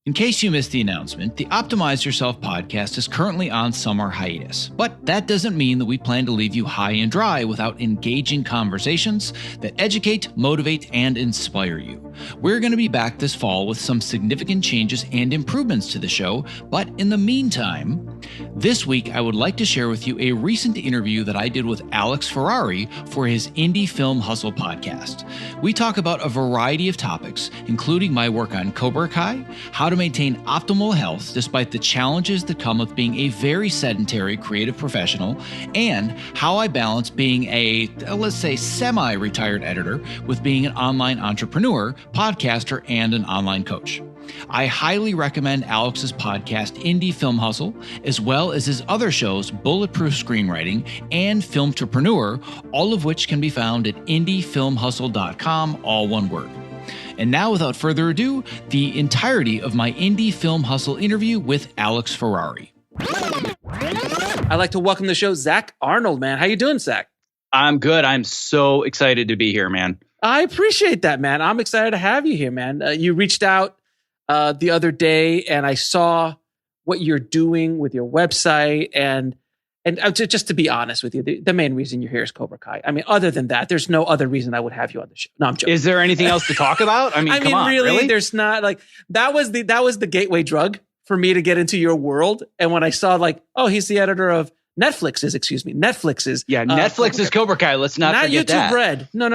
In case you missed the announcement, the Optimize Yourself podcast is currently on summer hiatus. But that doesn't mean that we plan to leave you high and dry without engaging conversations that educate, motivate, and inspire you. We're going to be back this fall with some significant changes and improvements to the show, but in the meantime, this week I would like to share with you a recent interview that I did with Alex Ferrari for his Indie Film Hustle podcast. We talk about a variety of topics, including my work on Cobra Kai, how to maintain optimal health despite the challenges that come with being a very sedentary creative professional, and how I balance being a, let's say, semi-retired editor with being an online entrepreneur, podcaster, and an online coach. I highly recommend Alex's podcast, Indie Film Hustle, as well as his other shows, Bulletproof Screenwriting and Filmtrepreneur, all of which can be found at indiefilmhustle.com, all one word. And now, without further ado, the entirety of my Indie Film Hustle interview with Alex Ferrari. I'd like to welcome to the show Zack Arnold, man. How you doing, Zack? I'm good. I'm so excited to be here, man. I appreciate that, man. I'm excited to have you here, man. You reached out the other day, and I saw what you're doing with your website. And just to be honest with you, the main reason you're here is Cobra Kai. I mean, other than that, there's no other reason I would have you on the show. No, I'm joking. Is there anything else to talk about? I mean, come on, really? There's not. Like that was the gateway drug for me to get into your world. And when I saw oh, he's the editor of Netflix's. Yeah, Netflix's Cobra Kai. Let's not forget YouTube that. Red. No.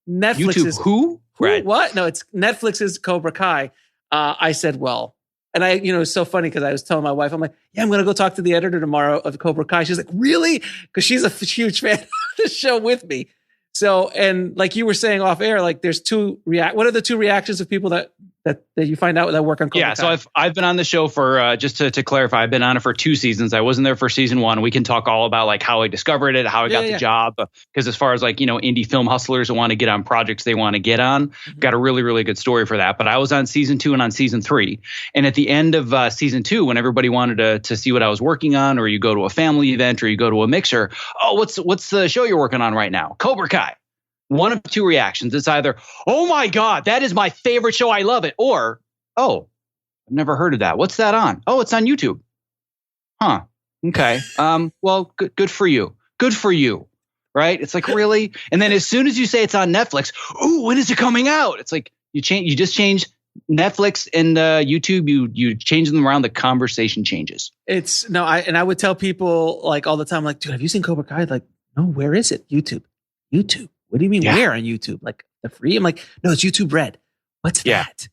Netflix's YouTube who? Red. What? No, it's Netflix's Cobra Kai. I said, well. And it's so funny because I was telling my wife, I'm like, yeah, I'm going to go talk to the editor tomorrow of Cobra Kai. She's like, really? Because she's a huge fan of the show with me. So, and like you were saying off air, like there's what are the two reactions of people that you find out that work on Cobra Kai? Yeah, so I've been on the show for, just to clarify, I've been on it for 2 seasons. I wasn't there for season 1. We can talk all about like how I discovered it, how I got the job. Because as far as like, indie film hustlers who want to get on projects they want to get on, got a really, really good story for that. But I was on season 2 and on season 3. And at the end of season 2, when everybody wanted to see what I was working on, or you go to a family event or you go to a mixer, oh, what's the show you're working on right now? Cobra Kai. One of 2 reactions. It's either, oh my God, that is my favorite show. I love it. Or, oh, I've never heard of that. What's that on? Oh, it's on YouTube. Huh. Okay. Well, good for you. Good for you. Right? It's like, really? And then as soon as you say it's on Netflix, ooh, when is it coming out? It's like you just change Netflix and YouTube. You change them around, the conversation changes. I would tell people like all the time, like, dude, have you seen Cobra Kai? Like, no, where is it? YouTube. What do you mean where on YouTube? Like the free? I'm like, no, it's YouTube Red. What's that?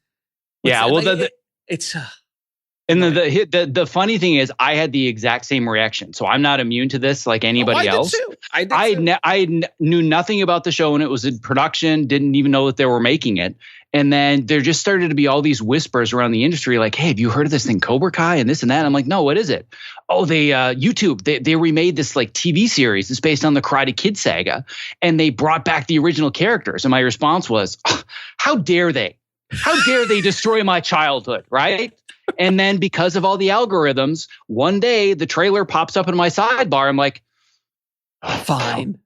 Well, it's and the funny thing is, I had the exact same reaction. So I'm not immune to this like anybody else. I did too. I knew nothing about the show when it was in production. Didn't even know that they were making it. And then there just started to be all these whispers around the industry, like, hey, have you heard of this thing Cobra Kai and this and that? I'm like, no, what is it? Oh, YouTube, they remade this like TV series. It's based on the Karate Kid saga. And they brought back the original characters. And my response was, oh, how dare they? How dare they destroy my childhood, right? And then because of all the algorithms, one day the trailer pops up in my sidebar. I'm like, oh, fine.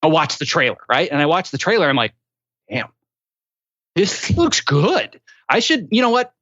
I'll watch the trailer, right? And I watch the trailer. I'm like, damn. This looks good. I should, you know what?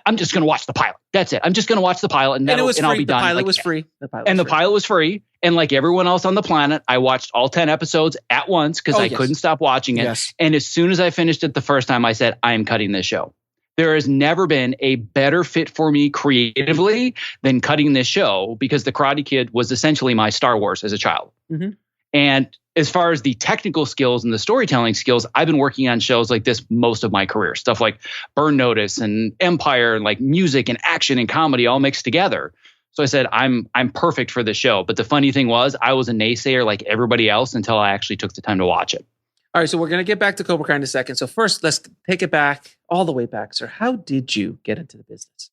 I'm just going to watch the pilot. That's it. I'm just going to watch the pilot and I'll be done. The pilot was free. The pilot was free. And like everyone else on the planet, I watched all 10 episodes at once because I couldn't stop watching it. Yes. And as soon as I finished it the first time, I said, I am cutting this show. There has never been a better fit for me creatively than cutting this show, because the Karate Kid was essentially my Star Wars as a child. Mm-hmm. And as far as the technical skills and the storytelling skills, I've been working on shows like this most of my career. Stuff like Burn Notice and Empire, and like music and action and comedy all mixed together. So I said, I'm perfect for this show. But the funny thing was, I was a naysayer like everybody else until I actually took the time to watch it. All right, so we're going to get back to Cobra Kai in a second. So first, let's take it back, all the way back, sir. How did you get into the business?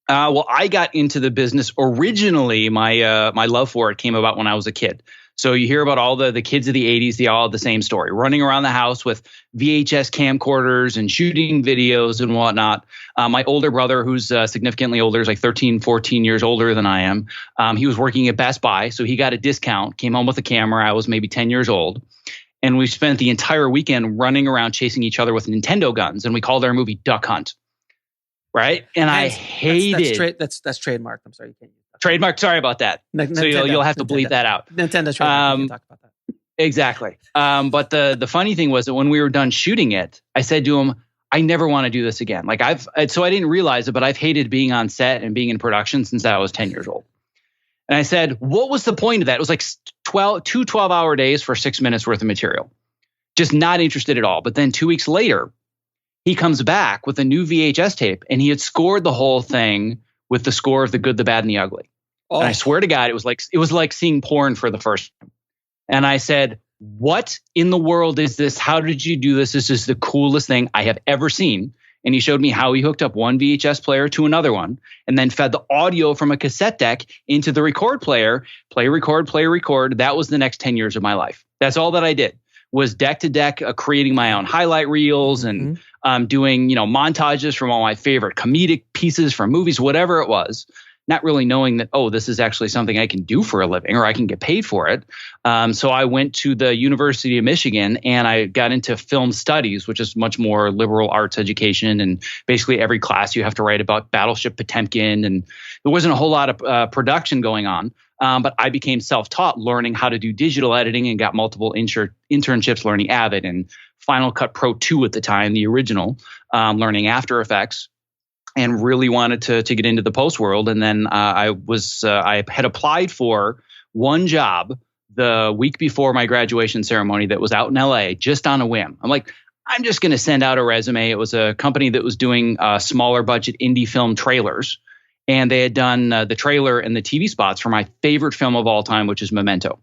Well, I got into the business originally. My love for it came about when I was a kid. So you hear about all the kids of the 80s, they all have the same story, running around the house with VHS camcorders and shooting videos and whatnot. My older brother, who's significantly older, is like 13, 14 years older than I am. He was working at Best Buy, so he got a discount, came home with a camera. I was maybe 10 years old. And we spent the entire weekend running around chasing each other with Nintendo guns. And we called our movie Duck Hunt. right? And I hated that's trademarked. I'm sorry, you can't use that. Trademark. Sorry about that. So you'll have to bleep that out. Nintendo trademark. You can talk about that. Exactly. But the funny thing was that when we were done shooting it, I said to him, I never want to do this again. Like so I didn't realize it, but I've hated being on set and being in production since I was 10 years old. And I said, what was the point of that? It was like 12-hour days for 6 minutes worth of material. Just not interested at all. But then 2 weeks later, he comes back with a new VHS tape, and he had scored the whole thing with the score of The Good, the Bad, and the Ugly. Oh. And I swear to God, it was like seeing porn for the first time. And I said, what in the world is this? How did you do this? This is the coolest thing I have ever seen. And he showed me how he hooked up one VHS player to another one and then fed the audio from a cassette deck into the record player, play, record, play, record. That was the next 10 years of my life. That's all that I did, was deck to deck, creating my own highlight reels and doing, montages from all my favorite comedic pieces from movies, whatever it was. Not really knowing that, this is actually something I can do for a living or I can get paid for it. So I went to the University of Michigan and I got into film studies, which is much more liberal arts education. And basically every class you have to write about Battleship Potemkin. And there wasn't a whole lot of production going on. But I became self-taught, learning how to do digital editing and got multiple internships learning Avid and Final Cut Pro 2 at the time, the original, learning After Effects. And really wanted to get into the post world. And then I had applied for one job the week before my graduation ceremony that was out in LA just on a whim. I'm like, I'm just going to send out a resume. It was a company that was doing smaller budget indie film trailers. And they had done the trailer and the TV spots for my favorite film of all time, which is Memento.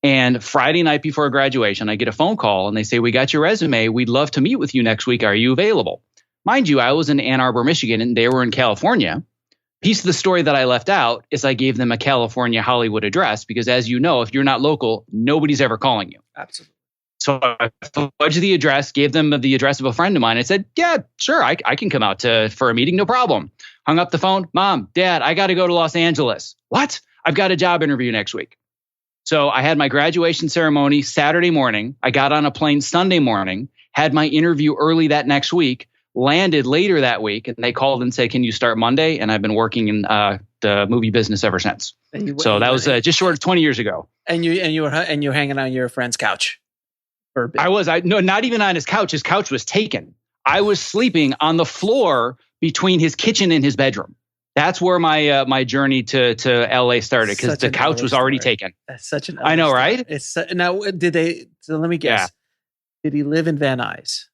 And Friday night before graduation, I get a phone call and they say, we got your resume. We'd love to meet with you next week. Are you available? Mind you, I was in Ann Arbor, Michigan, and they were in California. Piece of the story that I left out is I gave them a California Hollywood address because, as you know, if you're not local, nobody's ever calling you. Absolutely. So I fudged the address, gave them the address of a friend of mine. I said, yeah, sure, I can come out for a meeting, no problem. Hung up the phone. Mom, Dad, I got to go to Los Angeles. What? I've got a job interview next week. So I had my graduation ceremony Saturday morning. I got on a plane Sunday morning, had my interview early that next week. Landed later that week, and they called and said, "Can you start Monday?" And I've been working in the movie business ever since. So that was just short of 20 years ago. And you were hanging on your friend's couch. No, not even on his couch. His couch was taken. I was sleeping on the floor between his kitchen and his bedroom. That's where my journey to LA started because the couch was already taken. That's such an. I know, story. right? Now, did they? So let me guess. Yeah. Did he live in Van Nuys?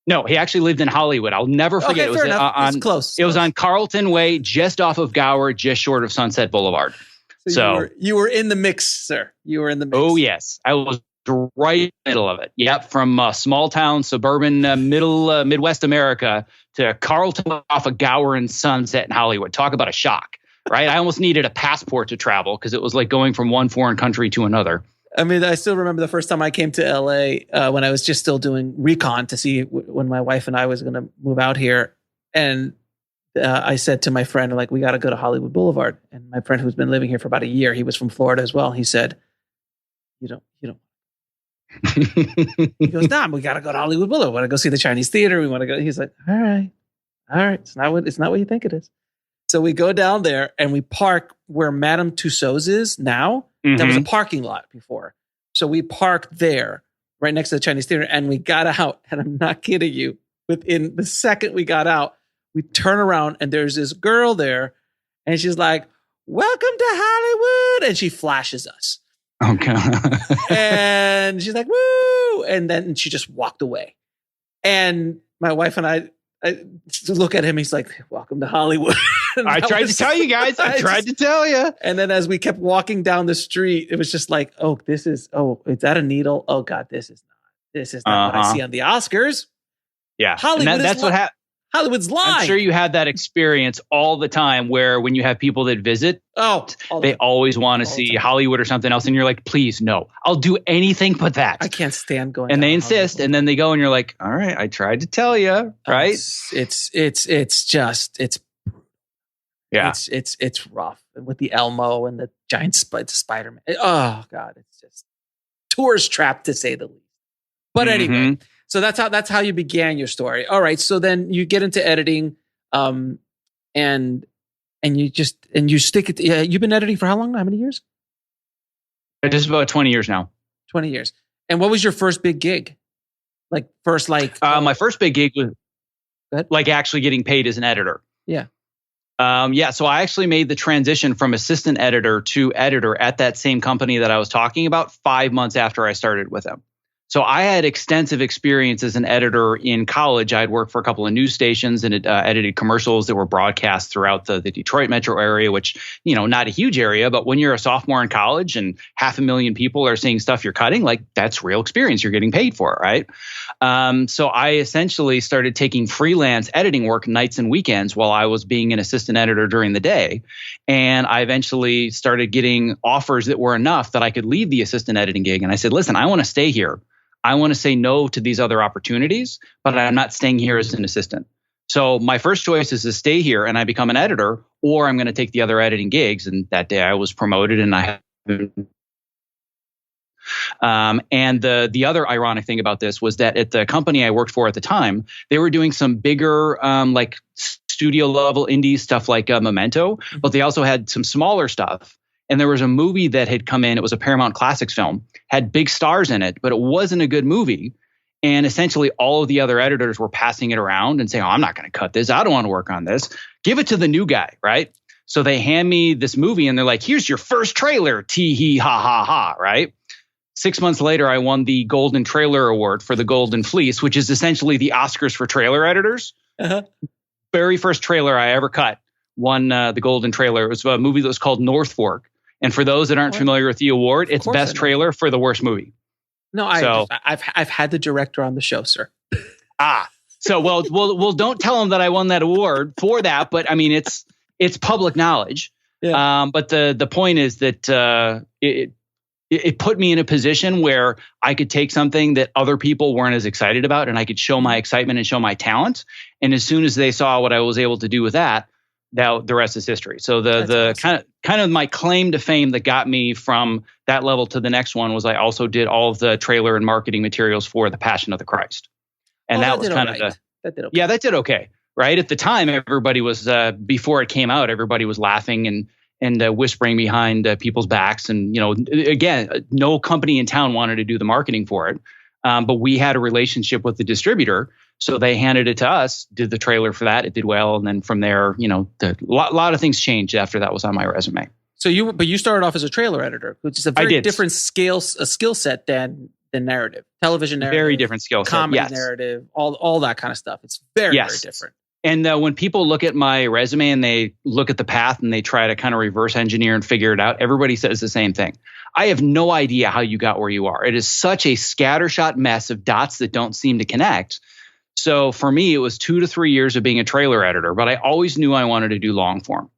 No, he actually lived in Hollywood. I'll never forget. Okay, it's close. It was on Carlton Way, just off of Gower, just short of Sunset Boulevard. So you were in the mix, sir. You were in the mix. Oh, yes. I was right in the middle of it. Yep. From small town, suburban, Midwest America to Carlton off of Gower and Sunset in Hollywood. Talk about a shock, right? I almost needed a passport to travel because it was like going from one foreign country to another. I mean, I still remember the first time I came to LA when I was just still doing recon to see when my wife and I was going to move out here. And I said to my friend, like, we got to go to Hollywood Boulevard. And my friend who's been living here for about a year, he was from Florida as well. He said, you don't. He goes, nah, we got to go to Hollywood Boulevard. We want to go see the Chinese theater. We want to go. He's like, all right. It's not what you think it is. So we go down there and we park where Madame Tussauds is now. Mm-hmm. That was a parking lot before. So we parked there right next to the Chinese theater and we got out. And I'm not kidding you. Within the second we got out, we turn around and there's this girl there and she's like, welcome to Hollywood. And she flashes us. Okay. And she's like, woo. And then she just walked away. And my wife and I look at him. He's like, welcome to Hollywood. I tried to tell you guys. I tried to tell you. And then as we kept walking down the street, it was just like, is that a needle? Oh God, this is not what I see on the Oscars. Yeah. Hollywood that's what happened. Hollywood's lying. I'm sure you had that experience all the time where when you have people that visit, they always want to see Hollywood or something else. And you're like, please, no, I'll do anything but that. I can't stand going. And they insist. Hollywood. And then they go and you're like, all right, I tried to tell you. Right. It's rough with the Elmo and the giant Spider-Man. Oh God. It's just tourist trap to say the least. But anyway, So that's how you began your story. All right. So then you get into editing, and you stick it. You've been editing for how long? How many years? Just about 20 years now. 20 years. And what was your first big gig? My first big gig was like actually getting paid as an editor. Yeah. So I actually made the transition from assistant editor to editor at that same company that I was talking about 5 months after I started with them. So I had extensive experience as an editor in college. I'd worked for a couple of news stations and edited commercials that were broadcast throughout the Detroit metro area, which, not a huge area, but when you're a sophomore in college and 500,000 people are seeing stuff you're cutting, like that's real experience you're getting paid for, right? So I essentially started taking freelance editing work nights and weekends while I was being an assistant editor during the day. And I eventually started getting offers that were enough that I could leave the assistant editing gig. And I said, listen, I want to stay here. I want to say no to these other opportunities, but I'm not staying here as an assistant. So my first choice is to stay here and I become an editor, or I'm going to take the other editing gigs. And that day I was promoted and I and the other ironic thing about this was that at the company I worked for at the time, they were doing some bigger like studio level indie stuff like Memento, but they also had some smaller stuff. And there was a movie that had come in. It was a Paramount Classics film, had big stars in it, but it wasn't a good movie. And essentially all of the other editors were passing it around and saying, I'm not going to cut this. I don't want to work on this. Give it to the new guy, right? So they hand me this movie and they're like, here's your first trailer, tee hee ha ha ha, right? 6 months later, I won the Golden Trailer Award for the Golden Fleece, which is essentially the Oscars for trailer editors. Uh-huh. Very first trailer I ever cut won the Golden Trailer. It was a movie that was called North Fork. And for those that aren't familiar with the award, it's best trailer for the worst movie. No, I've had the director on the show, sir. So well, don't tell him that I won that award for that. But I mean, it's public knowledge. Yeah. But the point is that it put me in a position where I could take something that other people weren't as excited about, and I could show my excitement and show my talent. And as soon as they saw what I was able to do with that, the rest is history. So the awesome. kind of my claim to fame that got me from that level to the next one was I also did all of the trailer and marketing materials for The Passion of the Christ. And that was kind of that did okay. Yeah, that did okay. Right. At the time, everybody was before it came out, everybody was laughing and whispering behind people's backs. And, again, no company in town wanted to do the marketing for it. But we had a relationship with the distributor. So they handed it to us, did the trailer for that. It did well. And then from there, a lot of things changed after that was on my resume. So you started off as a trailer editor, which is a very different skill set than narrative, television narrative. Very different skill set. Comedy narrative, all that kind of stuff. It's very different. And when people look at my resume and they look at the path and they try to kind of reverse engineer and figure it out, everybody says the same thing. I have no idea how you got where you are. It is such a scattershot mess of dots that don't seem to connect. So for me, it was 2 to 3 years of being a trailer editor, but I always knew I wanted to do long form.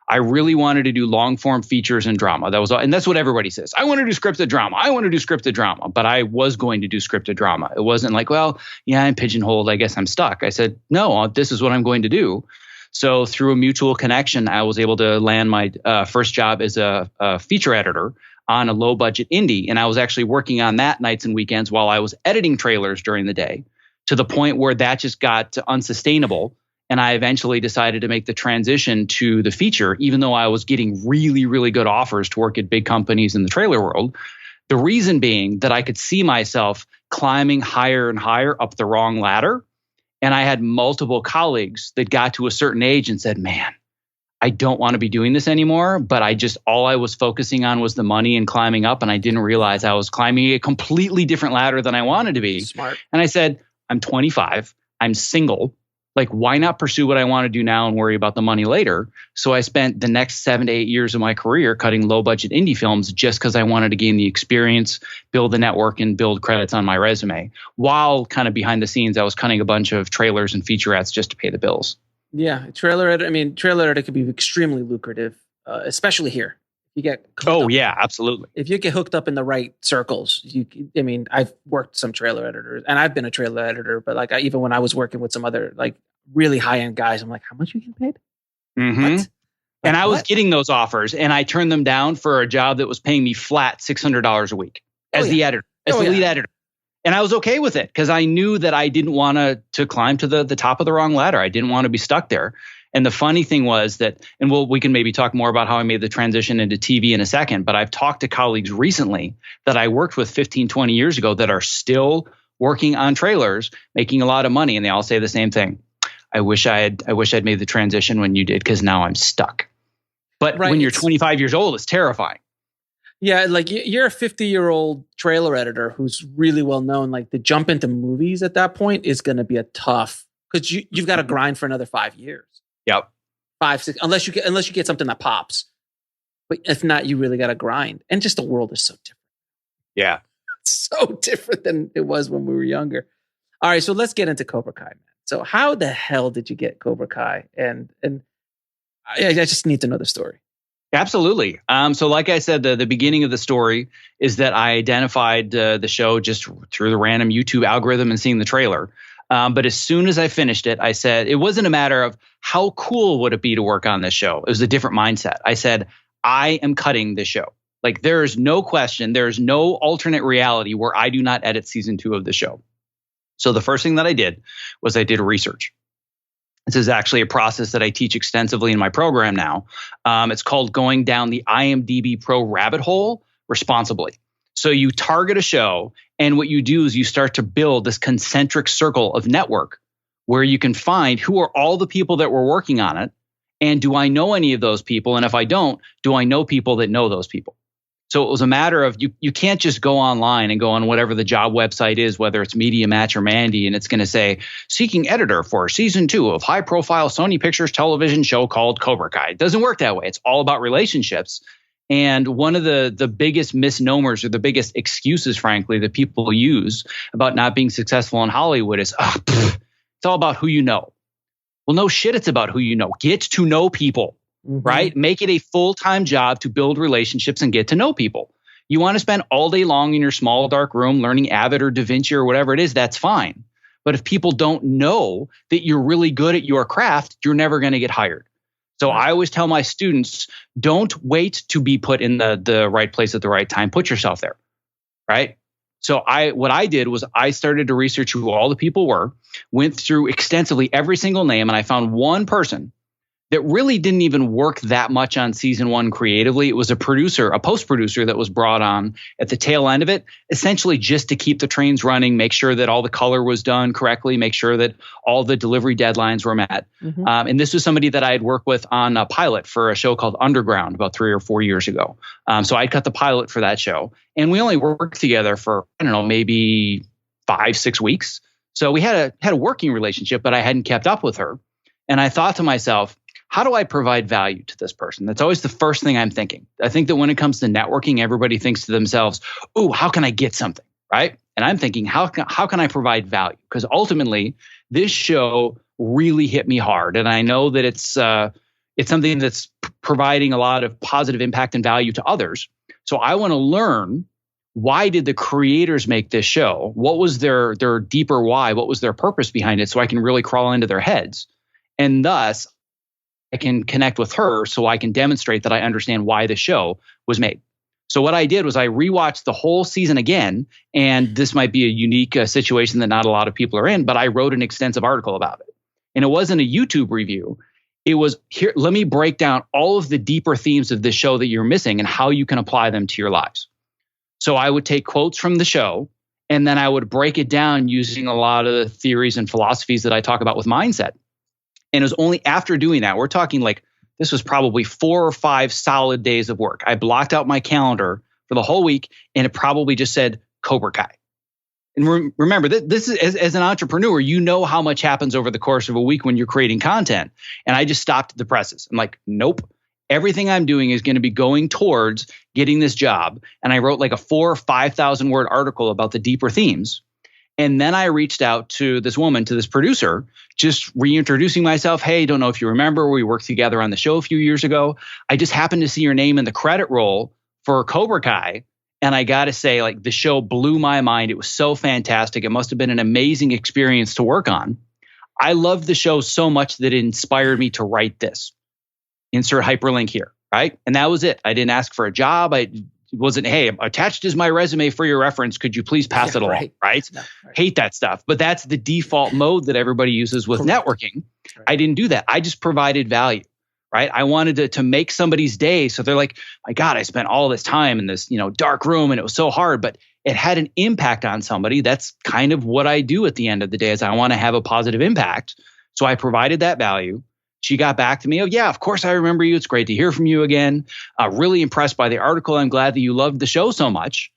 I really wanted to do long form features and drama. And that's what everybody says. I want to do scripted drama. I want to do scripted drama, but I was going to do scripted drama. It wasn't like, well, yeah, I'm pigeonholed. I guess I'm stuck. I said, no, this is what I'm going to do. So through a mutual connection, I was able to land my first job as a feature editor on a low budget indie. And I was actually working on that nights and weekends while I was editing trailers during the day, to the point where that just got unsustainable. And I eventually decided to make the transition to the feature, even though I was getting really, really good offers to work at big companies in the trailer world. The reason being that I could see myself climbing higher and higher up the wrong ladder. And I had multiple colleagues that got to a certain age and said, man, I don't want to be doing this anymore. But all I was focusing on was the money and climbing up. And I didn't realize I was climbing a completely different ladder than I wanted to be. Smart. And I said, I'm 25. I'm single. Like, why not pursue what I want to do now and worry about the money later? So I spent the next 7 to 8 years of my career cutting low budget indie films just because I wanted to gain the experience, build the network, and build credits on my resume. While kind of behind the scenes, I was cutting a bunch of trailers and featurettes just to pay the bills. Yeah, trailer edit can be extremely lucrative, especially here. You get absolutely. If you get hooked up in the right circles, I've worked some trailer editors, and I've been a trailer editor. But even when I was working with some other really high end guys, I'm like, how much are you getting paid? Mm-hmm. What? And I was getting those offers, and I turned them down for a job that was paying me flat $600 a week as the editor, as the lead editor. And I was okay with it because I knew that I didn't want to climb to the top of the wrong ladder. I didn't want to be stuck there. And the funny thing was that, and we can maybe talk more about how I made the transition into TV in a second, but I've talked to colleagues recently that I worked with 15, 20 years ago that are still working on trailers, making a lot of money. And they all say the same thing. I wish I'd made the transition when you did, because now I'm stuck. But when you're 25 years old, it's terrifying. Yeah, like you're a 50-year-old trailer editor who's really well known. Like the jump into movies at that point is going to be a tough, because you've got to grind for another 5 years. Yep. 5, 6, unless you get something that pops. But if not, you really got to grind. And just the world is so different. Yeah. It's so different than it was when we were younger. All right, so let's get into Cobra Kai, man. So how the hell did you get Cobra Kai? And I just need to know the story. Absolutely. So like I said, the beginning of the story is that I identified the show just through the random YouTube algorithm and seeing the trailer. But as soon as I finished it, I said, it wasn't a matter of how cool would it be to work on this show. It was a different mindset. I said, I am cutting this show. Like there is no question. There is no alternate reality where I do not edit season 2 of the show. So the first thing that I did was I did research. This is actually a process that I teach extensively in my program now. It's called going down the IMDb Pro rabbit hole responsibly. So you target a show, and what you do is you start to build this concentric circle of network where you can find who are all the people that were working on it, and do I know any of those people? And if I don't, do I know people that know those people? So it was a matter of you can't just go online and go on whatever the job website is, whether it's Media Match or Mandy, and it's going to say, seeking editor for season 2 of high-profile Sony Pictures television show called Cobra Kai. It doesn't work that way. It's all about relationships. And one of the biggest misnomers, or the biggest excuses, frankly, that people use about not being successful in Hollywood is, it's all about who you know. Well, no shit, it's about who you know. Get to know people. Right? Make it a full-time job to build relationships and get to know people. You want to spend all day long in your small, dark room learning Avid or DaVinci or whatever it is, that's fine. But if people don't know that you're really good at your craft, you're never going to get hired. So I always tell my students, don't wait to be put in the right place at the right time. Put yourself there. Right? So what I did was I started to research who all the people were, went through extensively every single name, and I found one person that really didn't even work that much on season 1 creatively. It was a post-producer that was brought on at the tail end of it, essentially just to keep the trains running, make sure that all the color was done correctly, make sure that all the delivery deadlines were met. And this was somebody that I had worked with on a pilot for a show called Underground about 3 or 4 years ago. So I'd cut the pilot for that show. And we only worked together for, I don't know, maybe 5-6 weeks. So we had a working relationship, but I hadn't kept up with her. And I thought to myself, how do I provide value to this person? That's always the first thing I'm thinking. I think that when it comes to networking, everybody thinks to themselves, "Ooh, how can I get something?" Right? And I'm thinking, how can I provide value? Because ultimately, this show really hit me hard, and I know that it's something that's providing a lot of positive impact and value to others. So I want to learn, why did the creators make this show? What was their deeper why? What was their purpose behind it? So I can really crawl into their heads, and thus I can connect with her so I can demonstrate that I understand why the show was made. So what I did was I rewatched the whole season again, and this might be a unique situation that not a lot of people are in, but I wrote an extensive article about it. And it wasn't a YouTube review. It was, here, let me break down all of the deeper themes of this show that you're missing and how you can apply them to your lives. So I would take quotes from the show, and then I would break it down using a lot of the theories and philosophies that I talk about with mindset. And it was only after doing that, we're talking like, this was probably 4 or 5 solid days of work. I blocked out my calendar for the whole week, and it probably just said Cobra Kai. And remember, this is, as an entrepreneur, you know how much happens over the course of a week when you're creating content. And I just stopped at the presses. I'm like, nope. Everything I'm doing is going to be going towards getting this job. And I wrote like a 4,000 or 5,000 word article about the deeper themes. And then I reached out to this woman, to this producer, just reintroducing myself. Hey, don't know if you remember, we worked together on the show a few years ago. I just happened to see your name in the credit roll for Cobra Kai. And I got to say, like, the show blew my mind. It was so fantastic. It must have been an amazing experience to work on. I loved the show so much that it inspired me to write this. Insert hyperlink here, right? And that was it. I didn't ask for a job. I wasn't, hey, attached is my resume for your reference. Could you please pass it along? Right? No, right. Hate that stuff. But that's the default mode that everybody uses with networking. Right. I didn't do that. I just provided value. Right. I wanted to make somebody's day. So they're like, my God, I spent all this time in this, dark room and it was so hard, but it had an impact on somebody. That's kind of what I do at the end of the day is I want to have a positive impact. So I provided that value. She got back to me. Oh, yeah, of course I remember you. It's great to hear from you again. Really impressed by the article. I'm glad that you loved the show so much.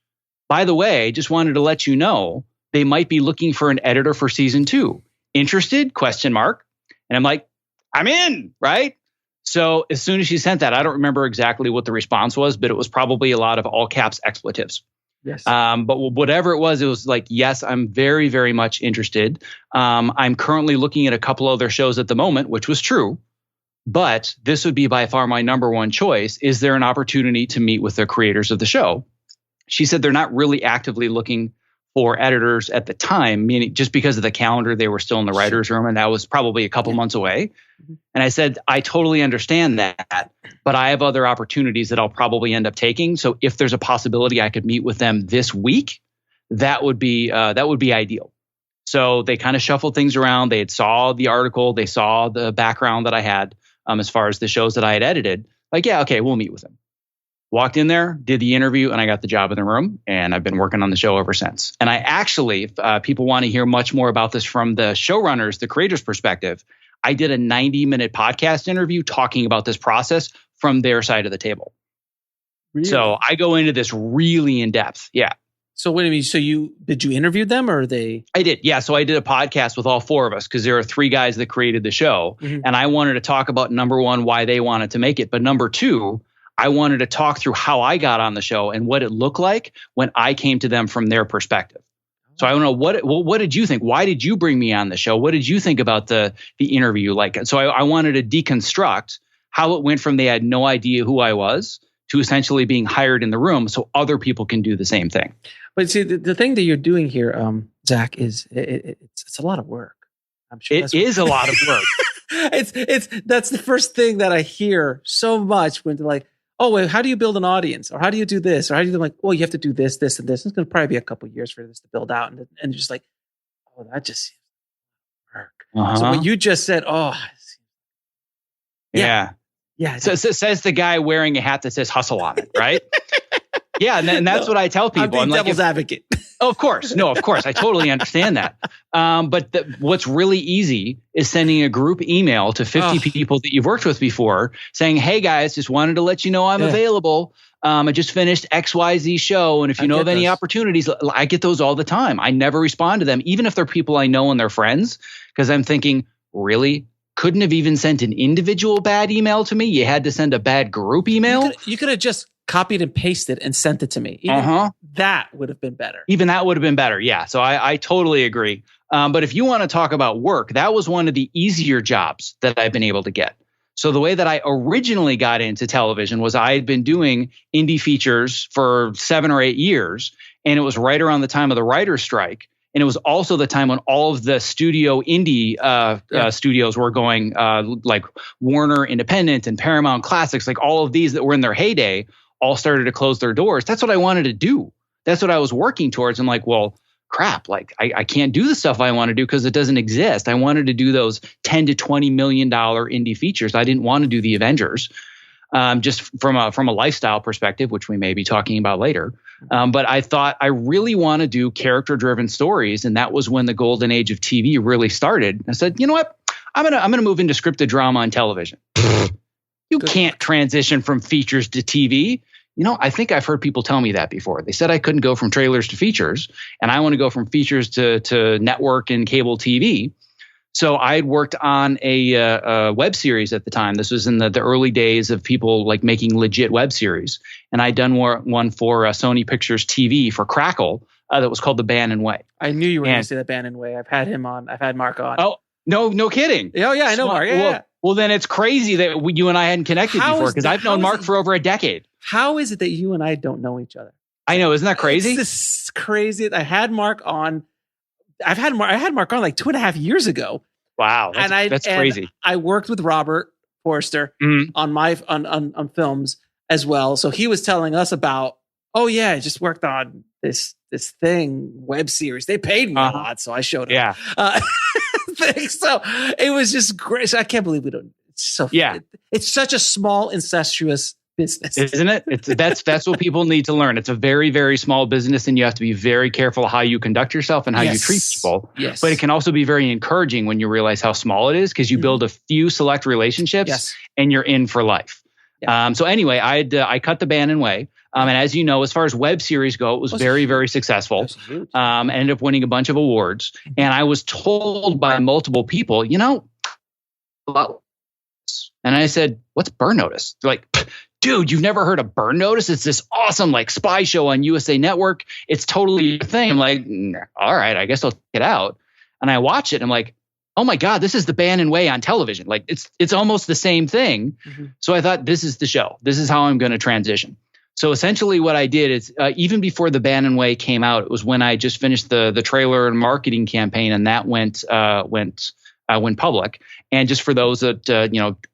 By the way, just wanted to let you know they might be looking for an editor for season 2. Interested? ? And I'm like, I'm in, right? So as soon as she sent that, I don't remember exactly what the response was, but it was probably a lot of all caps expletives. Yes. But whatever it was like, yes, I'm very, very much interested. I'm currently looking at a couple other shows at the moment, which was true. But this would be by far my number one choice. Is there an opportunity to meet with the creators of the show? She said they're not really actively looking for editors at the time, meaning just because of the calendar, they were still in the writer's room, and that was probably a couple months away. Mm-hmm. And I said, I totally understand that, but I have other opportunities that I'll probably end up taking. So if there's a possibility I could meet with them this week, that would be ideal. So they kind of shuffled things around. They had saw the article, they saw the background that I had as far as the shows that I had edited. Like, yeah, okay, we'll meet with them. Walked in there, did the interview, and I got the job in the room. And I've been working on the show ever since. And I actually, if people want to hear much more about this from the showrunners, the creators' perspective, I did a 90-minute podcast interview talking about this process from their side of the table. Really? So I go into this really in depth. Yeah. So wait a minute. So did you interview them or they? I did. Yeah. So I did a podcast with all 4 of us because there are 3 guys that created the show. Mm-hmm. And I wanted to talk about, number 1, why they wanted to make it. But number 2, I wanted to talk through how I got on the show and what it looked like when I came to them from their perspective. So I don't know, what did you think? Why did you bring me on the show? What did you think about the interview? So I wanted to deconstruct how it went from they had no idea who I was to essentially being hired in the room so other people can do the same thing. But see, the thing that you're doing here, Zach, is it's a lot of work. I'm sure it is a lot of work. That's the first thing that I hear so much when they're like, oh, well, how do you build an audience? Or how do you do this? Or how do you do like, well, you have to do this, this, and this. It's going to probably be a couple of years for this to build out. And you're just like, oh, that just seems work. Uh-huh. So what you just said, yeah. So says the guy wearing a hat that says hustle on it, right? Yeah, and that's what I tell people. I'm devil's advocate. Oh, of course. No, of course. I totally understand that. But what's really easy is sending a group email to 50 people that you've worked with before saying, hey, guys, just wanted to let you know I'm available. I just finished XYZ show. And if you know of any opportunities, I get those all the time. I never respond to them, even if they're people I know and they're friends, because I'm thinking, really? Couldn't have even sent an individual bad email to me? You had to send a bad group email? You could have just copied and pasted and sent it to me. Even that would have been better. Even that would have been better. Yeah. So I totally agree. But if you want to talk about work, that was one of the easier jobs that I've been able to get. So the way that I originally got into television was I had been doing indie features for 7 or 8 years. And it was right around the time of the writer's strike. And it was also the time when all of the studio indie studios were going like Warner Independent and Paramount Classics, like all of these that were in their heyday, all started to close their doors. That's what I wanted to do. That's what I was working towards. I'm like, well, crap, like I can't do the stuff I want to do because it doesn't exist. I wanted to do those $10 to $20 million indie features. I didn't want to do the Avengers, just from a lifestyle perspective, which we may be talking about later. But I thought I really want to do character-driven stories, and that was when the golden age of TV really started. I said, you know what? I'm gonna move into scripted drama on television. You can't transition from features to TV. You know, I think I've heard people tell me that before. They said I couldn't go from trailers to features, and I want to go from features to network and cable TV. So I had worked on a web series at the time. This was in the early days of people like making legit web series. And I'd done one for Sony Pictures TV for Crackle that was called The Bannon Way. I knew you were going to say The Bannon Way. I've had him on. I've had Mark on. Oh, no kidding. Oh, yeah, I know Mark. Yeah. Well, then it's crazy that you and I hadn't connected before because I've known Mark for over a decade. How is it that you and I don't know each other? I know. Isn't that crazy? It's crazy. I had Mark on. I had Mark on like 2.5 years ago. Wow, that's crazy. I worked with Robert Forster on films as well. So he was telling us about Oh yeah, I just worked on this thing web series. They paid me a lot, so I showed up. Yeah. So it was just great. So I can't believe we don't. It's so it's such a small incestuous business, isn't it? That's what people need to learn. It's a very, very small business, and you have to be very careful how you conduct yourself and how you treat people. Yes. But it can also be very encouraging when you realize how small it is, because you build a few select relationships and you're in for life. Yeah. So anyway, I cut the Bannon way. And as you know, as far as web series go, it was very, very successful. Ended up winning a bunch of awards. And I was told by multiple people, and I said, what's Burn Notice? They're like, dude, you've never heard of Burn Notice? It's this awesome spy show on USA Network. It's totally a thing. I'm like, all right, I guess I'll check it out. And I watch it. And I'm like, oh my God, this is the Bannon way on television. It's almost the same thing. So I thought, this is the show. This is how I'm going to transition. So essentially what I did is even before the Bannon way came out, it was when I just finished the trailer and marketing campaign, and that went public. And just for those that,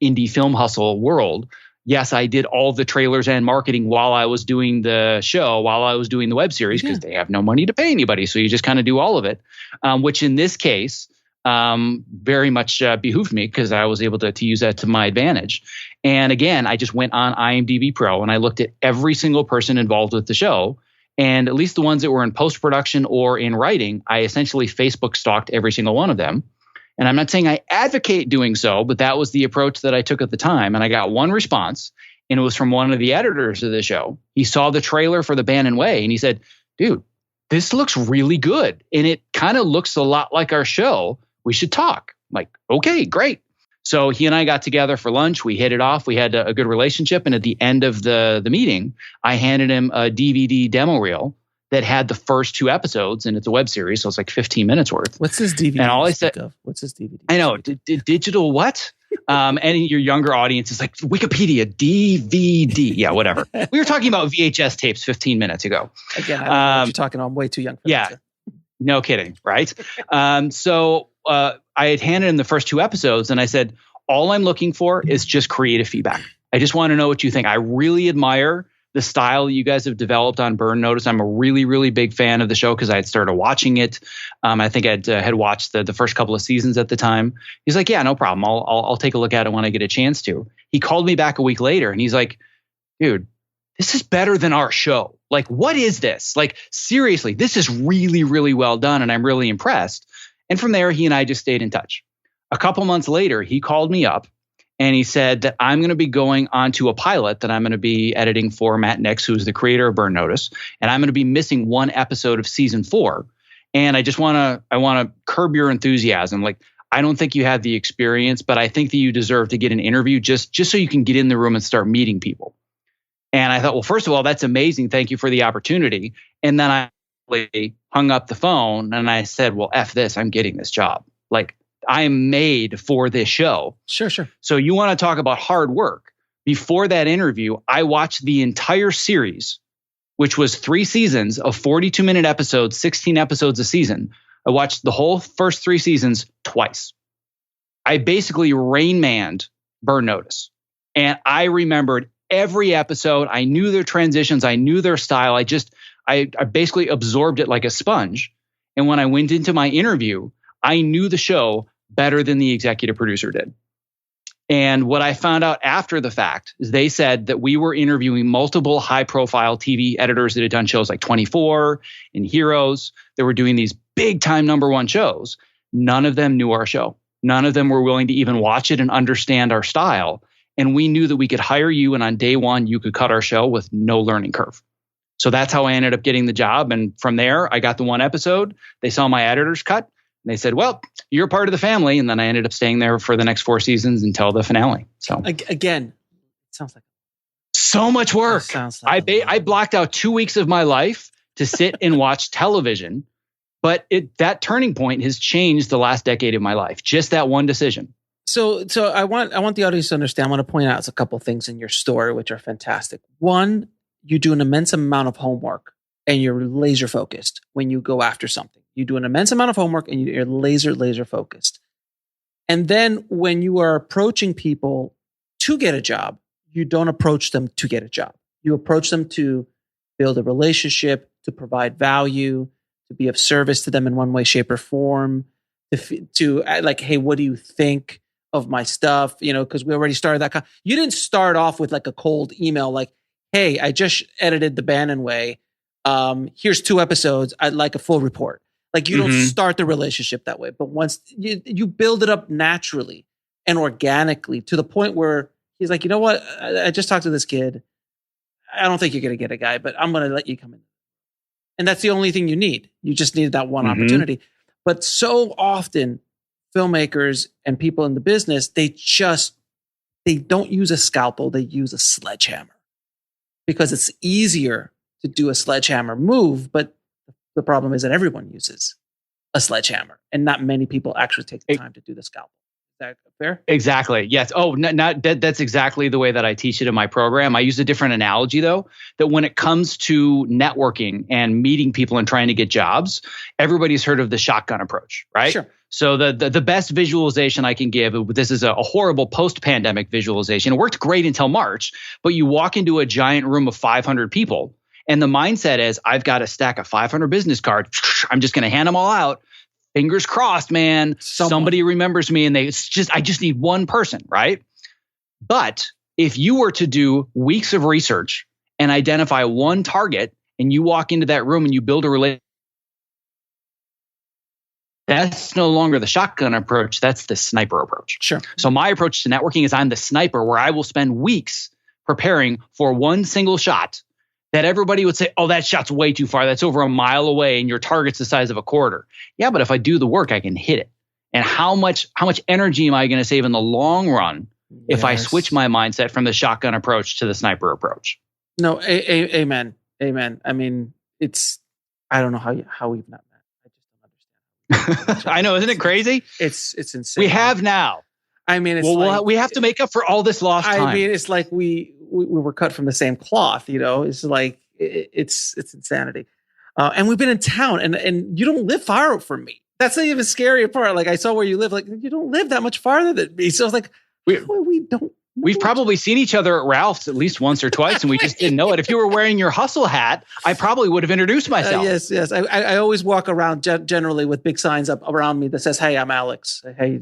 indie film hustle world, yes, I did all the trailers and marketing while I was doing the show, while I was doing the web series, because they have no money to pay anybody. So you just kind of do all of it, which in this case very much behooved me, because I was able to use that to my advantage. And again, I just went on IMDb Pro and I looked at every single person involved with the show. And at least the ones that were in post-production or in writing, I essentially Facebook stalked every single one of them. And I'm not saying I advocate doing so, but that was the approach that I took at the time. And I got one response, and it was from one of the editors of the show. He saw the trailer for the Bannon Way and he said, dude, this looks really good. And it kind of looks a lot like our show. We should talk. I'm like, okay, great. So he and I got together for lunch. We hit it off. We had a good relationship. And at the end of the meeting, I handed him a DVD demo reel that had the first 2 episodes, and it's a web series, so it's 15 minutes worth. What's this DVD? And all I said, what's this DVD? I know, digital what? And your younger audience is like, Wikipedia, DVD. Yeah, whatever. We were talking about VHS tapes 15 minutes ago. Again, I don't know what you're talking about. I'm way too young for that. No kidding, right? So I had handed him the first 2 episodes, and I said, all I'm looking for is just creative feedback. I just want to know what you think. I really admire the style you guys have developed on Burn Notice. I'm a really, really big fan of the show because I had started watching it. I think I had watched the first couple of seasons at the time. He's like, yeah, no problem. I'll take a look at it when I get a chance to. He called me back a week later and he's like, dude, this is better than our show. What is this? Seriously, this is really, really well done. And I'm really impressed. And from there, he and I just stayed in touch. A couple months later, he called me up and he said that I'm going to be going onto a pilot that I'm going to be editing for Matt Nix, who's the creator of Burn Notice. And I'm going to be missing 1 episode of season 4. And I want to curb your enthusiasm. I don't think you have the experience, but I think that you deserve to get an interview just so you can get in the room and start meeting people. And I thought, well, first of all, that's amazing. Thank you for the opportunity. And then I hung up the phone and I said, well, F this, I'm getting this job. I am made for this show. Sure. So you want to talk about hard work. Before that interview, I watched the entire series, which was 3 seasons of 42-minute episodes, 16 episodes a season. I watched the whole first 3 seasons twice. I basically Rain Manned Burn Notice. And I remembered every episode. I knew their transitions. I knew their style. I basically absorbed it like a sponge. And when I went into my interview, I knew the show better than the executive producer did. And what I found out after the fact is they said that we were interviewing multiple high-profile TV editors that had done shows like 24 and Heroes. They were doing these big-time #1 shows. None of them knew our show. None of them were willing to even watch it and understand our style. And we knew that we could hire you, and on day 1, you could cut our show with no learning curve. So that's how I ended up getting the job. And from there, I got the 1 episode. They saw my editor's cut. And they said, well, you're part of the family. And then I ended up staying there for the next 4 seasons until the finale. So again, it sounds like so much work. I blocked out 2 weeks of my life to sit and watch television. But that turning point has changed the last decade of my life. Just that one decision. So I want the audience to understand. I want to point out a couple of things in your story, which are fantastic. One, you do an immense amount of homework and you're laser focused when you go after something. You do an immense amount of homework and you're laser focused. And then when you are approaching people to get a job, you don't approach them to get a job. You approach them to build a relationship, to provide value, to be of service to them in one way, shape, or form, to like, hey, what do you think of my stuff? Because we already started that. You didn't start off with like a cold email, like, hey, I just edited The Bannon Way. Here's 2 episodes. I'd like a full report. Like you don't start the relationship that way, but once you build it up naturally and organically to the point where he's like, you know what? I just talked to this kid. I don't think you're going to get a guy, but I'm going to let you come in. And that's the only thing you need. You just need that one opportunity. But so often filmmakers and people in the business, they don't use a scalpel. They use a sledgehammer because it's easier to do a sledgehammer move. But the problem is that everyone uses a sledgehammer and not many people actually take the time to do the scalpel. Is that fair? Exactly. Yes. Oh, that's exactly the way that I teach it in my program. I use a different analogy though, that when it comes to networking and meeting people and trying to get jobs, everybody's heard of the shotgun approach, right? Sure. So the best visualization I can give, this is a horrible post-pandemic visualization. It worked great until March, but you walk into a giant room of 500 people and the mindset is, I've got a stack of 500 business cards. I'm just going to hand them all out. Fingers crossed, man. Somebody remembers me and I just need one person, right? But if you were to do weeks of research and identify one target and you walk into that room and you build a relationship, that's no longer the shotgun approach. That's the sniper approach. Sure. So my approach to networking is I'm the sniper where I will spend weeks preparing for one single shot that everybody would say, oh, that shot's way too far. That's over a mile away and your target's the size of a quarter. Yeah, but if I do the work, I can hit it. And how much energy am I going to save in the long run if I switch my mindset from the shotgun approach to the sniper approach? No, amen. Amen. I mean, I don't know how we've not met. I just don't understand. I know, isn't it crazy? It's insane. We have now. I mean, we have to make up for all this lost time. I mean, it's like we were cut from the same cloth, It's like it's insanity. And we've been in town, and you don't live far from me. That's the even scarier part. Like I saw where you live. Like you don't live that much farther than me. So I was like, we don't. We've probably seen each other at Ralph's at least once or twice, and we just didn't know it. If you were wearing your hustle hat, I probably would have introduced myself. Yes. I always walk around generally with big signs up around me that says, "Hey, I'm Alex." Hey,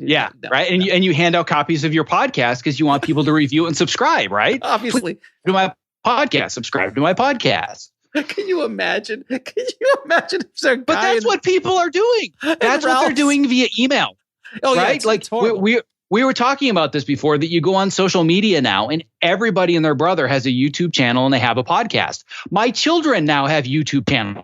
right. And you hand out copies of your podcast because you want people to review and subscribe, right? Obviously, to my podcast. Subscribe to my podcast. Can you imagine? If there's a guy? But that's what people are doing. That's what they're doing via email. Oh, right? Yeah, like we were talking about this before, that you go on social media now and everybody and their brother has a YouTube channel and they have a podcast. My children now have YouTube channels.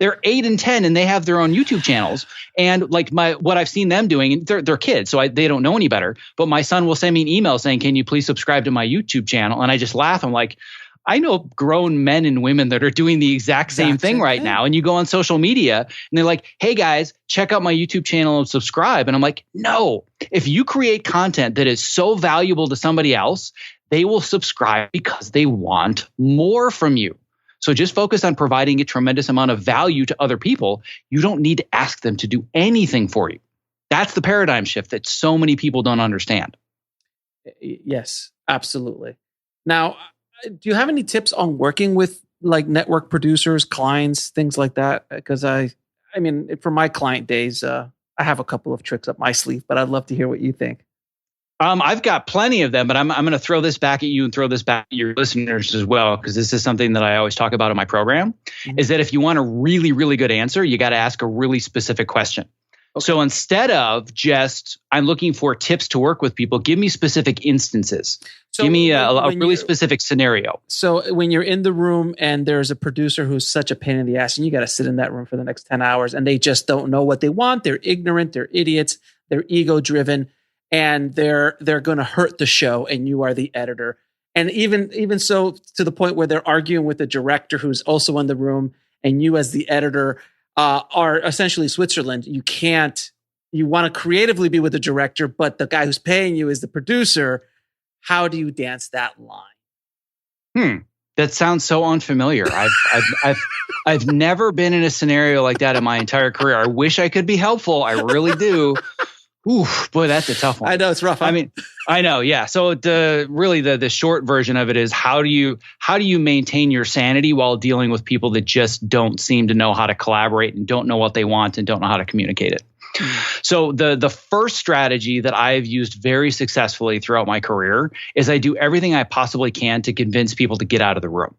They're 8 and 10 and they have their own YouTube channels. And like what I've seen them doing, and they're kids, so they don't know any better. But my son will send me an email saying, "Can you please subscribe to my YouTube channel?" And I just laugh. I'm like, I know grown men and women that are doing the exact same thing right now. And you go on social media and they're like, "Hey guys, check out my YouTube channel and subscribe." And I'm like, no, if you create content that is so valuable to somebody else, they will subscribe because they want more from you. So just focus on providing a tremendous amount of value to other people. You don't need to ask them to do anything for you. That's the paradigm shift that so many people don't understand. Yes, absolutely. Now, do you have any tips on working with like network producers, clients, things like that? Because I mean, for my client days, I have a couple of tricks up my sleeve, but I'd love to hear what you think. I've got plenty of them, but I'm going to throw this back at you and throw this back at your listeners as well, because this is something that I always talk about in my program, is that if you want a really, really good answer, you got to ask a really specific question. Okay. So instead of just, I'm looking for tips to work with people, give me specific instances. So give me a really specific scenario. So when you're in the room and there's a producer who's such a pain in the ass and you got to sit in that room for the next 10 hours and they just don't know what they want. They're ignorant. They're idiots. They're ego driven and they're going to hurt the show and you are the editor. And even so to the point where they're arguing with the director who's also in the room and you as the editor are essentially Switzerland. You want to creatively be with the director, but the guy who's paying you is the producer. How do you dance that line? That sounds so unfamiliar. I've never been in a scenario like that in my entire career. I wish I could be helpful. I really do. Ooh, boy, that's a tough one. I know it's rough. Huh? I mean, I know. Yeah. So the short version of it is how do you maintain your sanity while dealing with people that just don't seem to know how to collaborate and don't know what they want and don't know how to communicate it. So the first strategy that I've used very successfully throughout my career is I do everything I possibly can to convince people to get out of the room.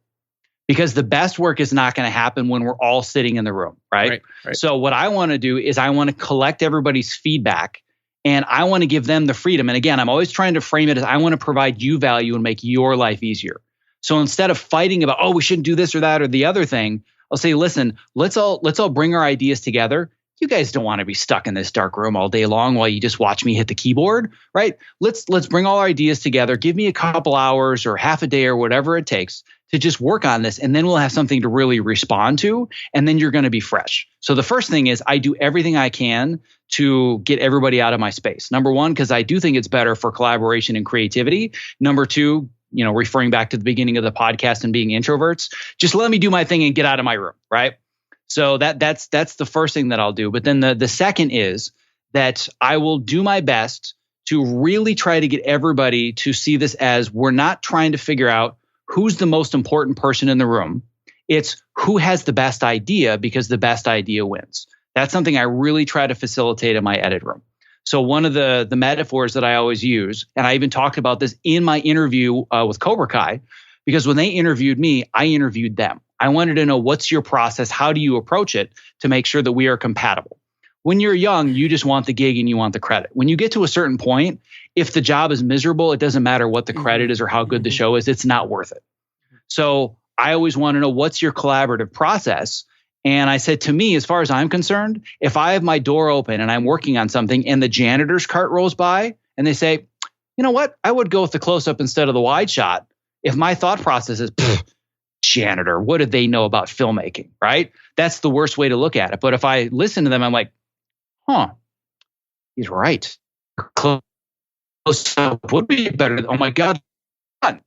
Because the best work is not going to happen when we're all sitting in the room, right? So what I want to do is I want to collect everybody's feedback and I want to give them the freedom. And again, I'm always trying to frame it as I want to provide you value and make your life easier. So instead of fighting about, oh, we shouldn't do this or that or the other thing, I'll say, listen, let's all bring our ideas together. You guys don't want to be stuck in this dark room all day long while you just watch me hit the keyboard, right? Let's bring all our ideas together. Give me a couple hours or half a day or whatever it takes to just work on this. And then we'll have something to really respond to. And then you're going to be fresh. So the first thing is I do everything I can to get everybody out of my space. Number one, because I do think it's better for collaboration and creativity. Number two, referring back to the beginning of the podcast and being introverts, just let me do my thing and get out of my room, right? So that's the first thing that I'll do. But then the second is that I will do my best to really try to get everybody to see this as we're not trying to figure out who's the most important person in the room. It's who has the best idea, because the best idea wins. That's something I really try to facilitate in my edit room. So one of the metaphors that I always use, and I even talked about this in my interview with Cobra Kai, because when they interviewed me, I interviewed them. I wanted to know, what's your process? How do you approach it to make sure that we are compatible? When you're young, you just want the gig and you want the credit. When you get to a certain point, if the job is miserable, it doesn't matter what the credit is or how good the show is. It's not worth it. So I always want to know, what's your collaborative process? And I said, to me, as far as I'm concerned, if I have my door open and I'm working on something and the janitor's cart rolls by and they say, you know what, I would go with the close-up instead of the wide shot. If my thought process is, janitor, what do they know about filmmaking, right? That's the worst way to look at it. But if I listen to them, I'm like, he's right. Close-up would be better. Oh my God,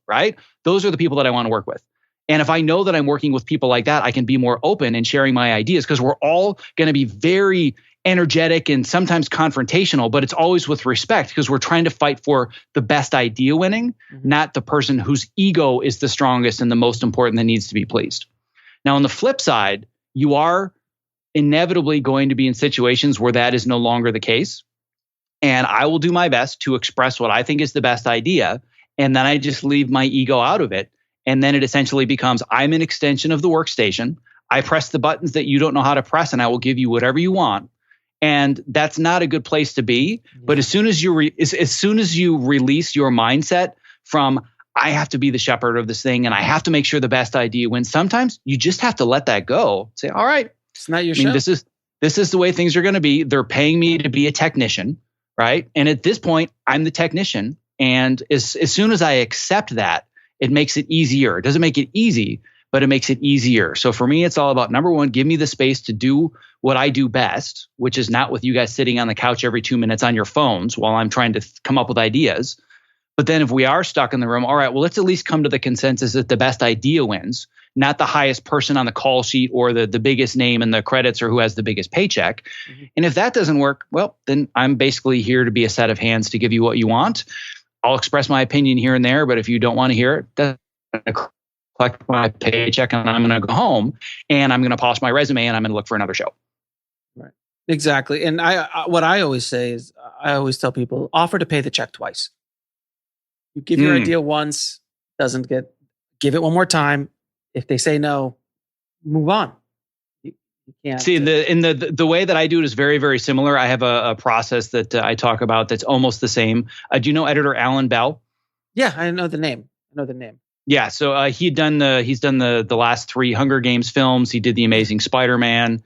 right? Those are the people that I want to work with. And if I know that I'm working with people like that, I can be more open in sharing my ideas, because we're all going to be very energetic and sometimes confrontational, but it's always with respect, because we're trying to fight for the best idea winning, not the person whose ego is the strongest and the most important that needs to be pleased. Now, on the flip side, you are inevitably going to be in situations where that is no longer the case. And I will do my best to express what I think is the best idea. And then I just leave my ego out of it. And then it essentially becomes, I'm an extension of the workstation. I press the buttons that you don't know how to press, and I will give you whatever you want. And that's not a good place to be. But as soon as you release your mindset from, I have to be the shepherd of this thing and I have to make sure the best idea wins, sometimes you just have to let that go. Say, all right, it's not your show. This is the way things are going to be. They're paying me to be a technician, right? And at this point, I'm the technician. And as soon as I accept that, it makes it easier. It doesn't make it easy, but it makes it easier. So for me, it's all about, number one, give me the space to do what I do best, which is not with you guys sitting on the couch every 2 minutes on your phones while I'm trying to come up with ideas. But then if we are stuck in the room, all right, well, let's at least come to the consensus that the best idea wins, not the highest person on the call sheet or the biggest name in the credits or who has the biggest paycheck. And if that doesn't work, well, then I'm basically here to be a set of hands to give you what you want. I'll express my opinion here and there, but if you don't want to hear it, that's going to collect my paycheck and I'm going to go home and I'm going to polish my resume and I'm going to look for another show. Right. Exactly. And what I always say is, I always tell people, offer to pay the check twice. You give your idea once, give it one more time. If they say no, move on. You can't. See, the way that I do it is very, very similar. I have a process that I talk about that's almost the same. Do you know editor Alan Bell? Yeah, I know the name. Yeah, so he's done the last 3 Hunger Games films. He did The Amazing Spider-Man.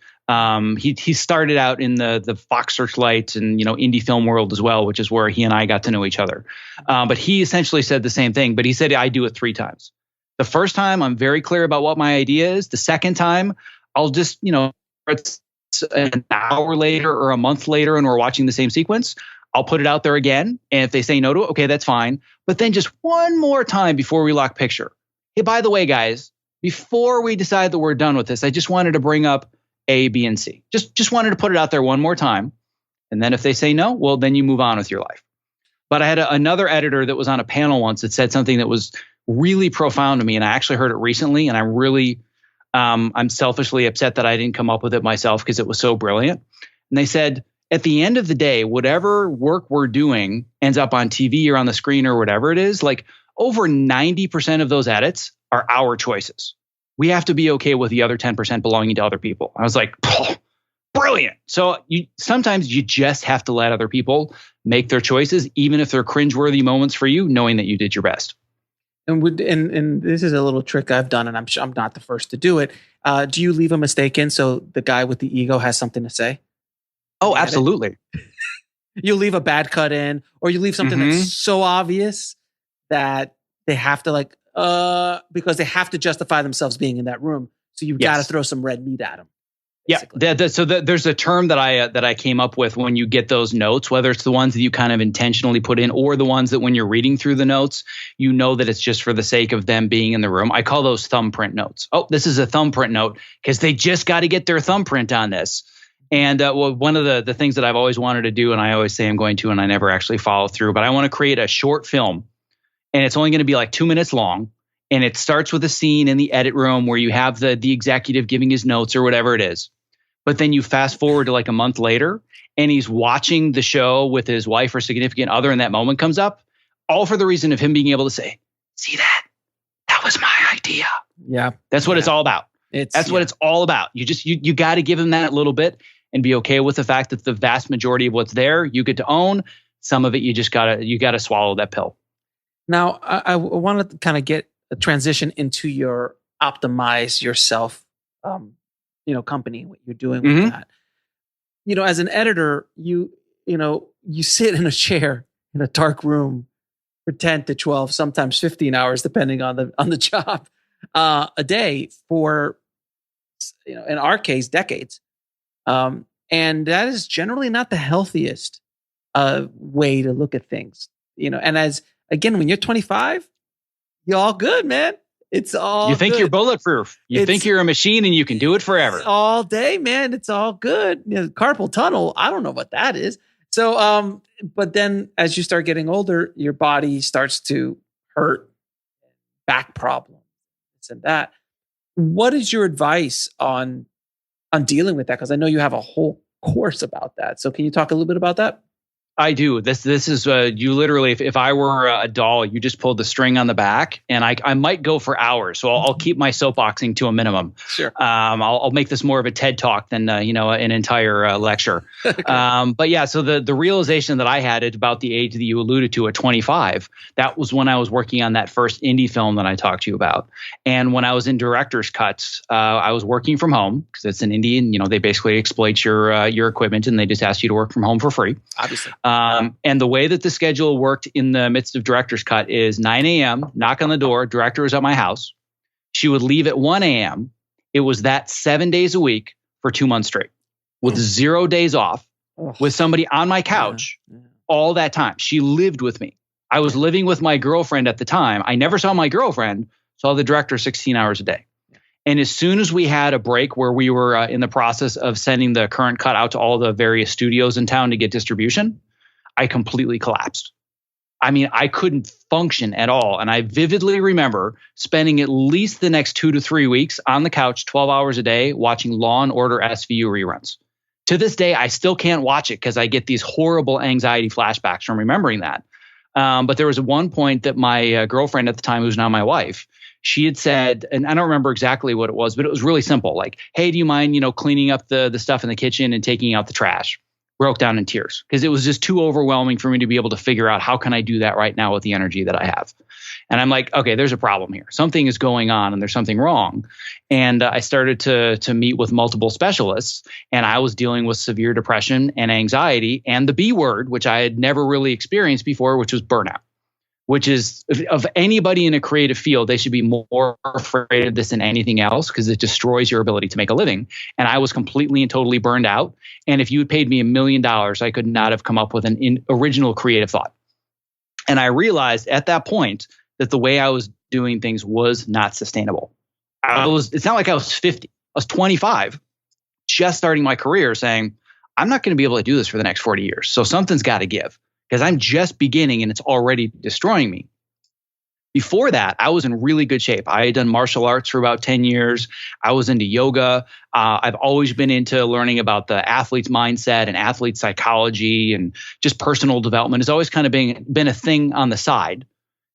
He started out in the Fox Searchlight and indie film world as well, which is where he and I got to know each other. But he essentially said the same thing, but he said I do it 3 times. The first time I'm very clear about what my idea is. The second time I'll just it's an hour later or a month later and we're watching the same sequence, I'll put it out there again. And if they say no to it, okay, that's fine. But then just one more time before we lock picture. Hey, by the way, guys, before we decide that we're done with this, I just wanted to bring up A, B, and C. Just wanted to put it out there one more time. And then if they say no, well, then you move on with your life. But I had another editor that was on a panel once that said something that was really profound to me. And I actually heard it recently. And I'm really, I'm selfishly upset that I didn't come up with it myself because it was so brilliant. And they said, at the end of the day, whatever work we're doing ends up on TV or on the screen or whatever it is, like over 90% of those edits are our choices. We have to be okay with the other 10% belonging to other people. I was like, oh, brilliant. So sometimes you just have to let other people make their choices, even if they're cringeworthy moments for you, knowing that you did your best. And this is a little trick I've done, and I'm sure I'm not the first to do it. Do you leave a mistake in so the guy with the ego has something to say? Oh, absolutely. You leave a bad cut in, or you leave something that's so obvious that they have to because they have to justify themselves being in that room. So you've got to throw some red meat at them. Yeah. So there's a term that I came up with when you get those notes, whether it's the ones that you kind of intentionally put in or the ones that when you're reading through the notes, you know that it's just for the sake of them being in the room. I call those thumbprint notes. Oh, this is a thumbprint note because they just got to get their thumbprint on this. And one of the things that I've always wanted to do, and I always say I'm going to, and I never actually follow through, but I want to create a short film, and it's only going to be like 2 minutes long. And it starts with a scene in the edit room where you have the executive giving his notes or whatever it is. But then you fast forward to like a month later and he's watching the show with his wife or significant other and that moment comes up, all for the reason of him being able to say, see that? That was my idea. Yeah. That's what it's all about. That's what it's all about. You got to give him that little bit and be okay with the fact that the vast majority of what's there, you get to own. Some of it, you gotta swallow that pill. Now, I want to kind of get a transition into your optimize yourself, company, what you're doing with that. As an editor, you sit in a chair in a dark room for 10 to 12, sometimes 15 hours, depending on the job, a day for, in our case, decades. And that is generally not the healthiest way to look at things, and again, when you're 25, you're all good, man. It's all you think good. You're bulletproof. You think you're a machine and you can do it forever. All day, man. It's all good. Carpal tunnel. I don't know what that is. So, but then as you start getting older, your body starts to hurt, back problems, this and that. What is your advice on dealing with that? Because I know you have a whole course about that. So can you talk a little bit about that? I do. This is you literally. If I were a doll, you just pulled the string on the back, and I might go for hours. So I'll keep my soapboxing to a minimum. Sure. I'll make this more of a TED talk than an entire lecture. Okay. But yeah. So the realization that I had at about the age that you alluded to at 25, that was when I was working on that first indie film that I talked to you about. And when I was in director's cuts, I was working from home because it's an indie, and they basically exploit your equipment, and they just ask you to work from home for free. Obviously. And the way that the schedule worked in the midst of director's cut is 9 a.m., knock on the door, director was at my house. She would leave at 1 a.m. It was that 7 days a week for 2 months straight with 0 days off with somebody on my couch all that time. She lived with me. I was living with my girlfriend at the time. I never saw my girlfriend, saw the director 16 hours a day. And as soon as we had a break where we were in the process of sending the current cut out to all the various studios in town to get distribution, I completely collapsed. I mean, I couldn't function at all. And I vividly remember spending at least the next 2 to 3 weeks on the couch, 12 hours a day, watching Law and Order SVU reruns. To this day, I still can't watch it because I get these horrible anxiety flashbacks from remembering that. But there was one point that my girlfriend at the time, who's now my wife, she had said, and I don't remember exactly what it was, but it was really simple. Like, hey, do you mind, cleaning up the stuff in the kitchen and taking out the trash? Broke down in tears because it was just too overwhelming for me to be able to figure out how can I do that right now with the energy that I have. And I'm like, okay, there's a problem here. Something is going on and there's something wrong. And I started to meet with multiple specialists, and I was dealing with severe depression and anxiety and the B word, which I had never really experienced before, which was burnout. Which is, of anybody in a creative field, they should be more afraid of this than anything else because it destroys your ability to make a living. And I was completely and totally burned out. And if you had paid me $1 million, I could not have come up with an original creative thought. And I realized at that point that the way I was doing things was not sustainable. It's not like I was 50. I was 25, just starting my career saying, I'm not going to be able to do this for the next 40 years. So something's got to give because I'm just beginning and it's already destroying me. Before that, I was in really good shape. I had done martial arts for about 10 years. I was into yoga. I've always been into learning about the athlete's mindset and athlete psychology, and just personal development has always kind of been a thing on the side.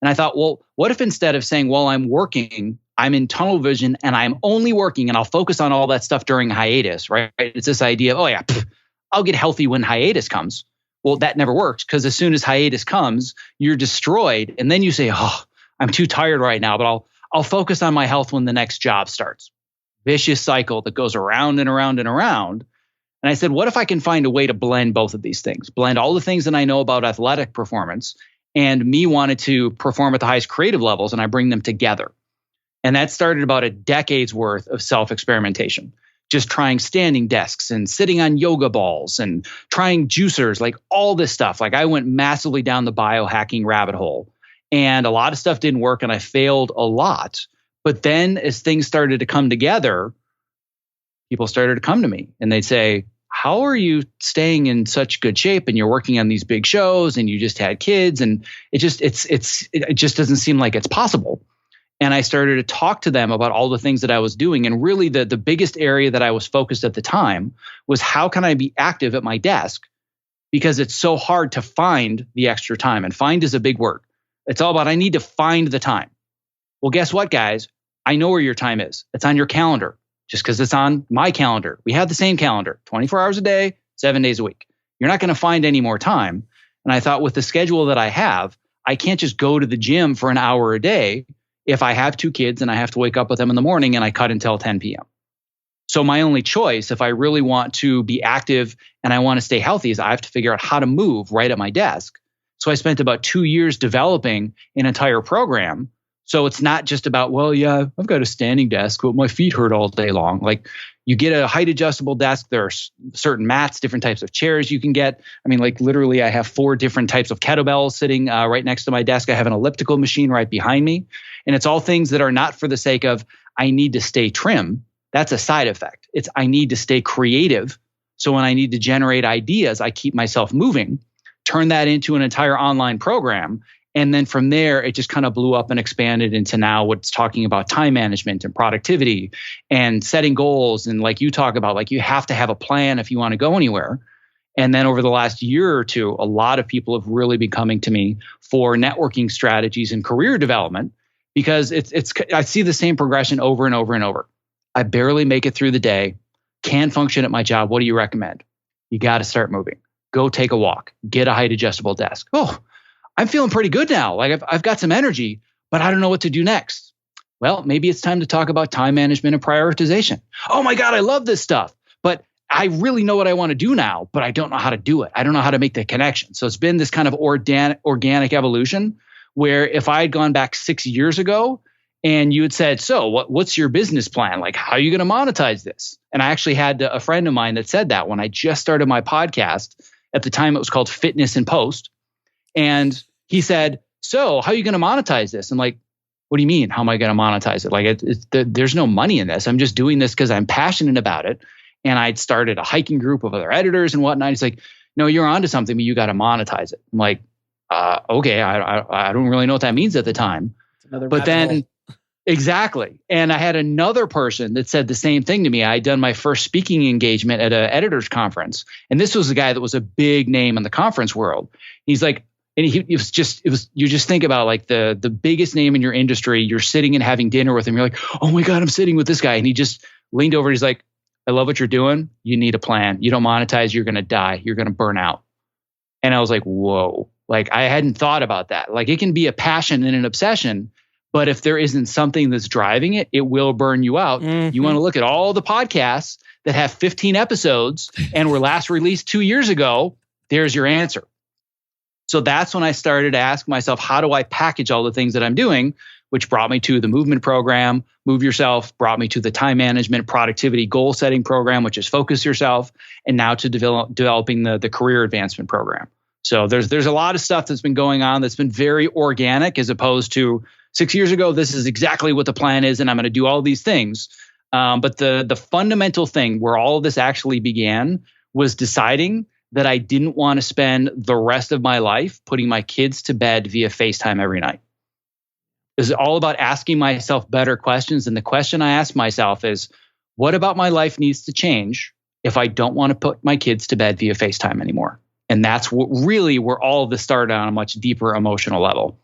And I thought, well, what if instead of saying, well, I'm working, I'm in tunnel vision and I'm only working and I'll focus on all that stuff during hiatus, right? It's this idea of, oh yeah, I'll get healthy when hiatus comes. Well, that never works, because as soon as hiatus comes, you're destroyed. And then you say, oh, I'm too tired right now, but I'll focus on my health when the next job starts. Vicious cycle that goes around and around and around. And I said, what if I can find a way to blend both of these things, blend all the things that I know about athletic performance and me wanted to perform at the highest creative levels, and I bring them together. And that started about a decade's worth of self-experimentation, just trying standing desks and sitting on yoga balls and trying juicers, like all this stuff. Like I went massively down the biohacking rabbit hole. And a lot of stuff didn't work and I failed a lot. But then as things started to come together, people started to come to me and they'd say, how are you staying in such good shape and you're working on these big shows and you just had kids and it just doesn't seem like it's possible. And I started to talk to them about all the things that I was doing. And really the biggest area that I was focused at the time was how can I be active at my desk? Because it's so hard to find the extra time, and find is a big word. It's all about, I need to find the time. Well, guess what, guys? I know where your time is. It's on your calendar. Just because it's on my calendar. We have the same calendar, 24 hours a day, 7 days a week. You're not going to find any more time. And I thought with the schedule that I have, I can't just go to the gym for an hour a day if I have 2 kids and I have to wake up with them in the morning and I cut until 10 p.m. So my only choice, if I really want to be active and I want to stay healthy, is I have to figure out how to move right at my desk. So I spent about 2 years developing an entire program. So it's not just about, well, yeah, I've got a standing desk, but my feet hurt all day long. Like you get a height adjustable desk. There are certain mats, different types of chairs you can get. I mean, like literally I have 4 different types of kettlebells sitting right next to my desk. I have an elliptical machine right behind me. And it's all things that are not for the sake of, I need to stay trim. That's a side effect. It's, I need to stay creative. So when I need to generate ideas, I keep myself moving, turn that into an entire online program. And then from there, it just kind of blew up and expanded into now what's talking about time management and productivity and setting goals. And like you talk about, like you have to have a plan if you want to go anywhere. And then over the last year or two, a lot of people have really been coming to me for networking strategies and career development, because I see the same progression over and over and over. I barely make it through the day, can't function at my job. What do you recommend? You got to start moving. Go take a walk, get a height adjustable desk. Oh, I'm feeling pretty good now. Like I've got some energy, but I don't know what to do next. Well, maybe it's time to talk about time management and prioritization. Oh my God, I love this stuff, but I really know what I want to do now, but I don't know how to do it. I don't know how to make the connection. So it's been this kind of organic evolution where if I had gone back 6 years ago and you had said, so what's your business plan? Like, how are you going to monetize this? And I actually had a friend of mine that said that when I just started my podcast. At the time, it was called Fitness in Post. And he said, so how are you going to monetize this? I'm like, what do you mean? How am I going to monetize it? Like, there's no money in this. I'm just doing this because I'm passionate about it. And I'd started a hiking group of other editors and whatnot. He's like, no, you're onto something, but you got to monetize it. I'm like, okay, I don't really know what that means at the time. But then, exactly. And I had another person that said the same thing to me. I had done my first speaking engagement at an editor's conference. And this was a guy that was a big name in the conference world. He's like, and you just think about like the biggest name in your industry. You're sitting and having dinner with him. You're like, oh my God, I'm sitting with this guy. And he just leaned over. He's like, I love what you're doing. You need a plan. You don't monetize, you're going to die. You're going to burn out. And I was like, whoa, like I hadn't thought about that. Like it can be a passion and an obsession, but if there isn't something that's driving it, it will burn you out. Mm-hmm. You want to look at all the podcasts that have 15 episodes and were last released 2 years ago. There's your answer. So that's when I started to ask myself, how do I package all the things that I'm doing, which brought me to the movement program, Move Yourself, brought me to the time management, productivity, goal setting program, which is Focus Yourself, and now to developing the career advancement program. So there's a lot of stuff that's been going on that's been very organic, as opposed to 6 years ago, this is exactly what the plan is, and I'm going to do all these things. But the fundamental thing where all of this actually began was deciding that I didn't want to spend the rest of my life putting my kids to bed via FaceTime every night. It was all about asking myself better questions. And the question I asked myself is, what about my life needs to change if I don't want to put my kids to bed via FaceTime anymore? And that's really where all of this started on a much deeper emotional level.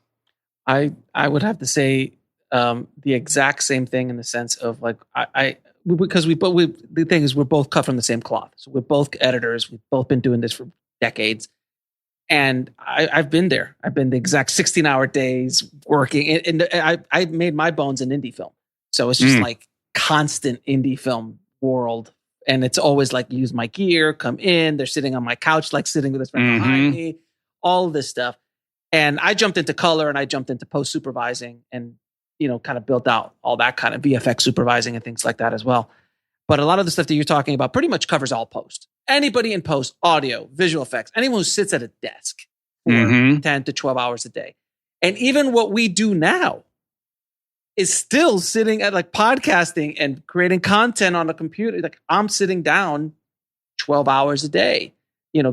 I would have to say the exact same thing in the sense of like, because the thing is, we're both cut from the same cloth. So we're both editors. We've both been doing this for decades. And I've been there. I've been the exact 16-hour days working. And I made my bones in indie film. So it's just like constant indie film world. And it's always like, use my gear, come in. They're sitting on my couch, like sitting with this friend behind me, all of this stuff. And I jumped into color and I jumped into post supervising and, kind of built out all that kind of VFX supervising and things like that as well. But a lot of the stuff that you're talking about pretty much covers all post. Anybody in post, audio, visual effects, anyone who sits at a desk for 10 to 12 hours a day. And even what we do now is still sitting at like podcasting and creating content on a computer. Like I'm sitting down 12 hours a day,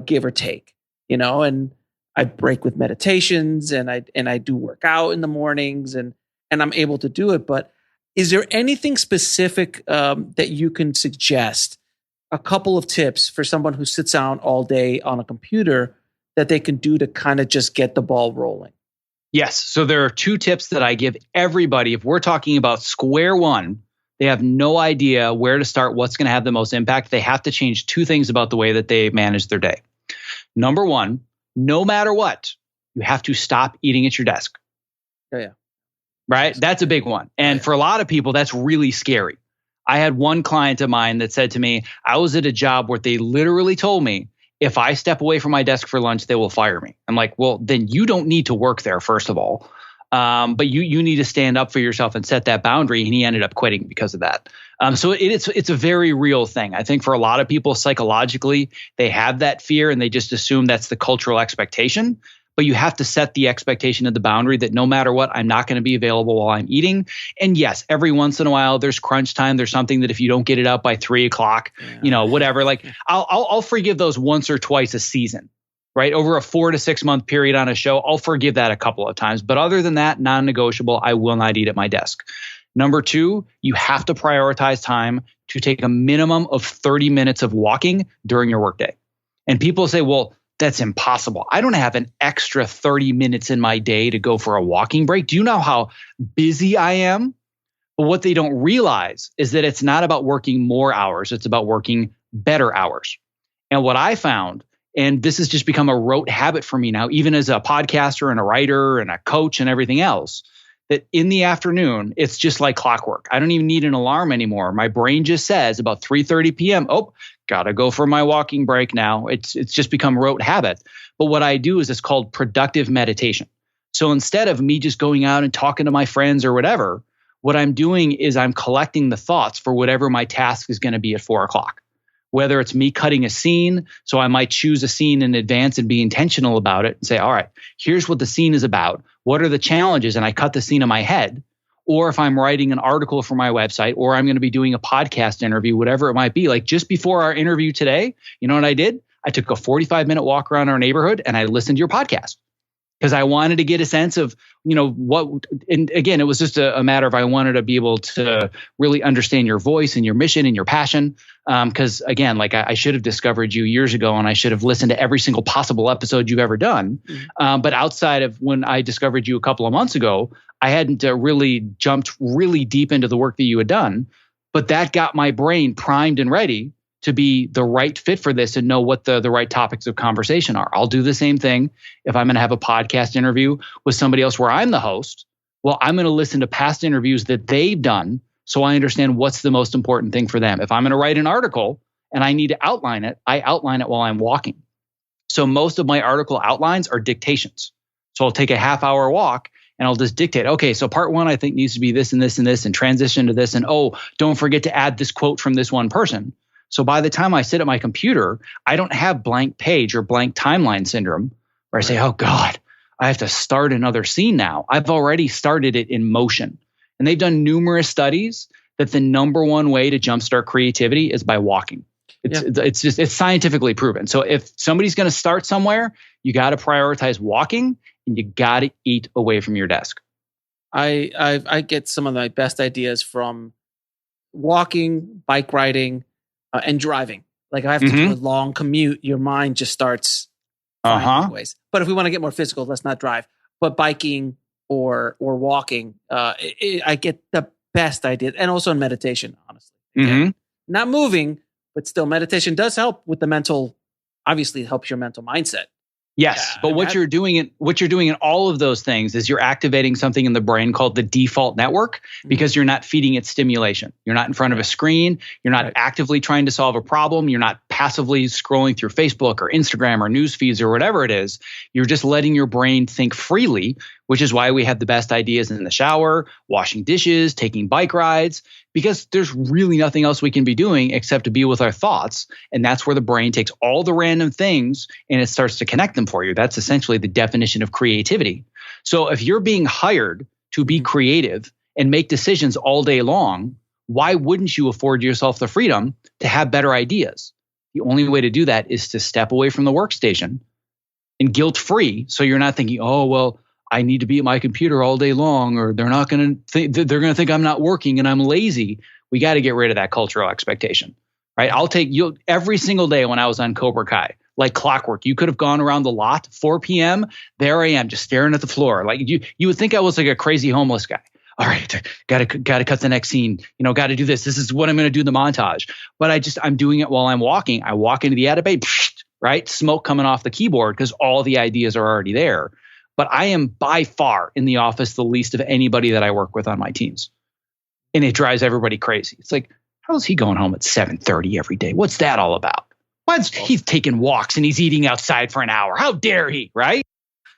give or take, and I break with meditations and I do work out in the mornings and I'm able to do it. But is there anything specific that you can suggest, a couple of tips for someone who sits down all day on a computer that they can do to kind of just get the ball rolling? Yes. So there are 2 tips that I give everybody. If we're talking about square one, they have no idea where to start, what's going to have the most impact. They have to change 2 things about the way that they manage their day. Number 1, no matter what, you have to stop eating at your desk. Yeah. Right? That's a big one. And for a lot of people, that's really scary. I had one client of mine that said to me, I was at a job where they literally told me, if I step away from my desk for lunch, they will fire me. I'm like, well, then you don't need to work there, first of all. But you need to stand up for yourself and set that boundary. And he ended up quitting because of that. So it's a very real thing. I think for a lot of people, psychologically, they have that fear and they just assume that's the cultural expectation. But you have to set the expectation of the boundary that no matter what, I'm not going to be available while I'm eating. And yes, every once in a while, there's crunch time. There's something that if you don't get it out by 3:00, whatever, like I'll forgive those once or twice a season, right? Over a 4 to 6 month period on a show, I'll forgive that a couple of times. But other than that, non-negotiable, I will not eat at my desk. Number 2, you have to prioritize time to take a minimum of 30 minutes of walking during your workday. And people say, well, that's impossible. I don't have an extra 30 minutes in my day to go for a walking break. Do you know how busy I am? But what they don't realize is that it's not about working more hours. It's about working better hours. And what I found, and this has just become a rote habit for me now, even as a podcaster and a writer and a coach and everything else, that in the afternoon, it's just like clockwork. I don't even need an alarm anymore. My brain just says about 3:30 p.m., oh, gotta go for my walking break now. It's just become rote habit. But what I do is it's called productive meditation. So instead of me just going out and talking to my friends or whatever, what I'm doing is I'm collecting the thoughts for whatever my task is going to be at 4:00. Whether it's me cutting a scene, so I might choose a scene in advance and be intentional about it and say, all right, here's what the scene is about. What are the challenges? And I cut the scene in my head. Or if I'm writing an article for my website, or I'm going to be doing a podcast interview, whatever it might be. Like just before our interview today, you know what I did? I took a 45-minute walk around our neighborhood and I listened to your podcast. Because I wanted to get a sense of, what, and again, it was just a matter of I wanted to be able to really understand your voice and your mission and your passion. Because again, like I should have discovered you years ago and I should have listened to every single possible episode you've ever done. But outside of when I discovered you a couple of months ago, I hadn't really jumped really deep into the work that you had done. But that got my brain primed and ready to be the right fit for this and know what the right topics of conversation are. I'll do the same thing if I'm going to have a podcast interview with somebody else where I'm the host. Well, I'm going to listen to past interviews that they've done so I understand what's the most important thing for them. If I'm going to write an article and I need to outline it, I outline it while I'm walking. So most of my article outlines are dictations. So I'll take a half-hour walk and I'll just dictate, okay, so part 1 I think needs to be this and this and this and transition to this. And don't forget to add this quote from this one person. So by the time I sit at my computer, I don't have blank page or blank timeline syndrome where I say, oh God, I have to start another scene now. I've already started it in motion. And they've done numerous studies that the number one way to jumpstart creativity is by walking. It's scientifically proven. So if somebody's going to start somewhere, you got to prioritize walking and you got to eat away from your desk. I get some of my best ideas from walking, bike riding, and driving. Like if I have to do a long commute, your mind just starts finding ways. But if we want to get more physical, let's not drive. But biking or walking, I get the best ideas. And also in meditation, honestly. Again, not moving, but still meditation does help with the mental, obviously it helps your mental mindset. Yes, but what you're doing in all of those things is you're activating something in the brain called the default network because you're not feeding it stimulation. You're not in front of a screen. You're not actively trying to solve a problem. You're not passively scrolling through Facebook or Instagram or news feeds or whatever it is. You're just letting your brain think freely, which is why we have the best ideas in the shower, washing dishes, taking bike rides, because there's really nothing else we can be doing except to be with our thoughts. And that's where the brain takes all the random things and it starts to connect them for you. That's essentially the definition of creativity. So if you're being hired to be creative and make decisions all day long, why wouldn't you afford yourself the freedom to have better ideas? The only way to do that is to step away from the workstation and guilt-free. So you're not thinking, oh, well, I need to be at my computer all day long, or they're going to think I'm not working and I'm lazy. We got to get rid of that cultural expectation, right? I'll take you every single day when I was on Cobra Kai, like clockwork. You could have gone around the lot, 4 p.m. There I am, just staring at the floor. Like you would think I was like a crazy homeless guy. All right, got to cut the next scene. Got to do this. This is what I'm going to do in the montage. But I'm doing it while I'm walking. I walk into the edit bay, right? Smoke coming off the keyboard because all the ideas are already there. But I am by far in the office the least of anybody that I work with on my teams. And it drives everybody crazy. It's like, how is he going home at 7:30 every day? What's that all about? He's taking walks and he's eating outside for an hour. How dare he, right?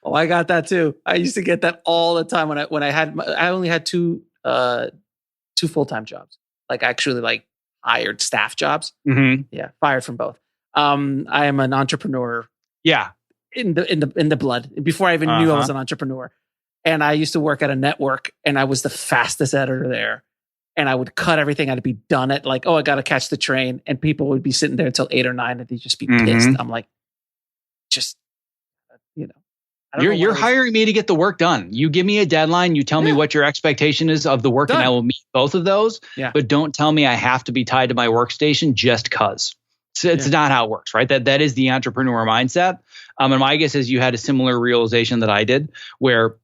Oh, I got that too. I used to get that all the time I only had two full-time jobs. Like actually like hired staff jobs. Yeah, fired from both. I am an entrepreneur. Yeah. In the blood before I even knew I was an entrepreneur. And I used to work at a network and I was the fastest editor there. And I would cut everything. I'd be done at like, I got to catch the train. And people would be sitting there until 8 or 9 and they'd just be pissed. I'm like, you're hiring me to get the work done. You give me a deadline. You tell me what your expectation is of the work and I will meet both of those. Yeah. But don't tell me I have to be tied to my workstation just cause. It's not how it works, right? That is the entrepreneur mindset. And my guess is you had a similar realization that I did where,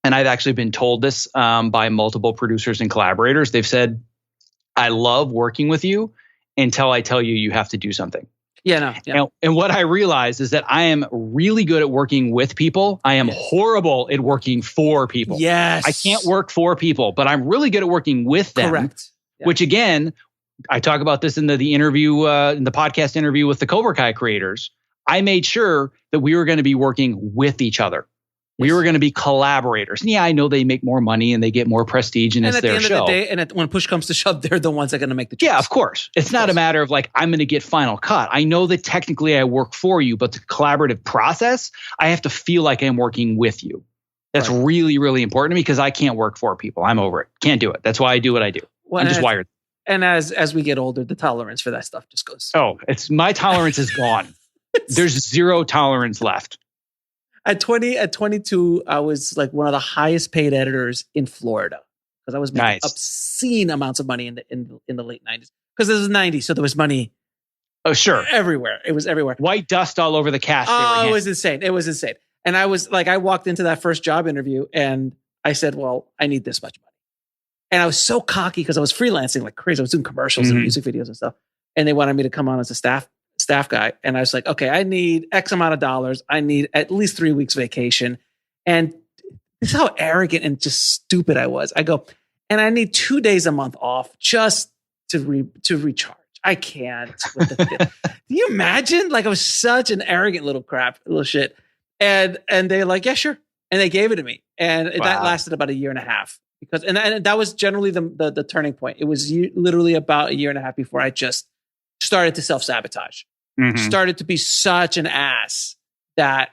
and I've actually been told this by multiple producers and collaborators. They've said, I love working with you until I tell you you have to do something. Yeah. And what I realized is that I am really good at working with people. I am horrible at working for people. Yes. I can't work for people, but I'm really good at working with them. Correct. Yeah. Which again, I talk about this in the interview, in the podcast interview with the Cobra Kai creators. I made sure that we were going to be working with each other. We were going to be collaborators. And yeah, I know they make more money and they get more prestige and it's their show. Of the day, and when push comes to shove, they're the ones that are going to make the choice. Yeah, of course. It's not a matter of like, I'm going to get final cut. I know that technically I work for you, but the collaborative process, I have to feel like I'm working with you. That's really, really important to me because I can't work for people. I'm over it. Can't do it. That's why I do what I do. I'm just wired. And as we get older, the tolerance for that stuff just goes. Oh, my tolerance is gone. There's zero tolerance left. At 22, I was like one of the highest paid editors in Florida because I was making obscene amounts of money in the late 90s. Because it was the 90s, so there was money. Oh, sure. Everywhere. It was everywhere. White dust all over the cast. Oh, it was insane. It was insane. And I was like, I walked into that first job interview and I said, well, I need this much money. And I was so cocky because I was freelancing like crazy. I was doing commercials and music videos and stuff. And they wanted me to come on as a staff guy. And I was like, okay, I need X amount of dollars. I need at least 3 weeks vacation. And this is how arrogant and just stupid I was. I go, and I need 2 days a month off just to recharge. I can't. Do you imagine? Like I was such an arrogant little shit. And they're like, yeah, sure. And they gave it to me. And that lasted about a year and a half. And that was generally the turning point. It was literally about a year and a half before I just started to self-sabotage. Started to be such an ass that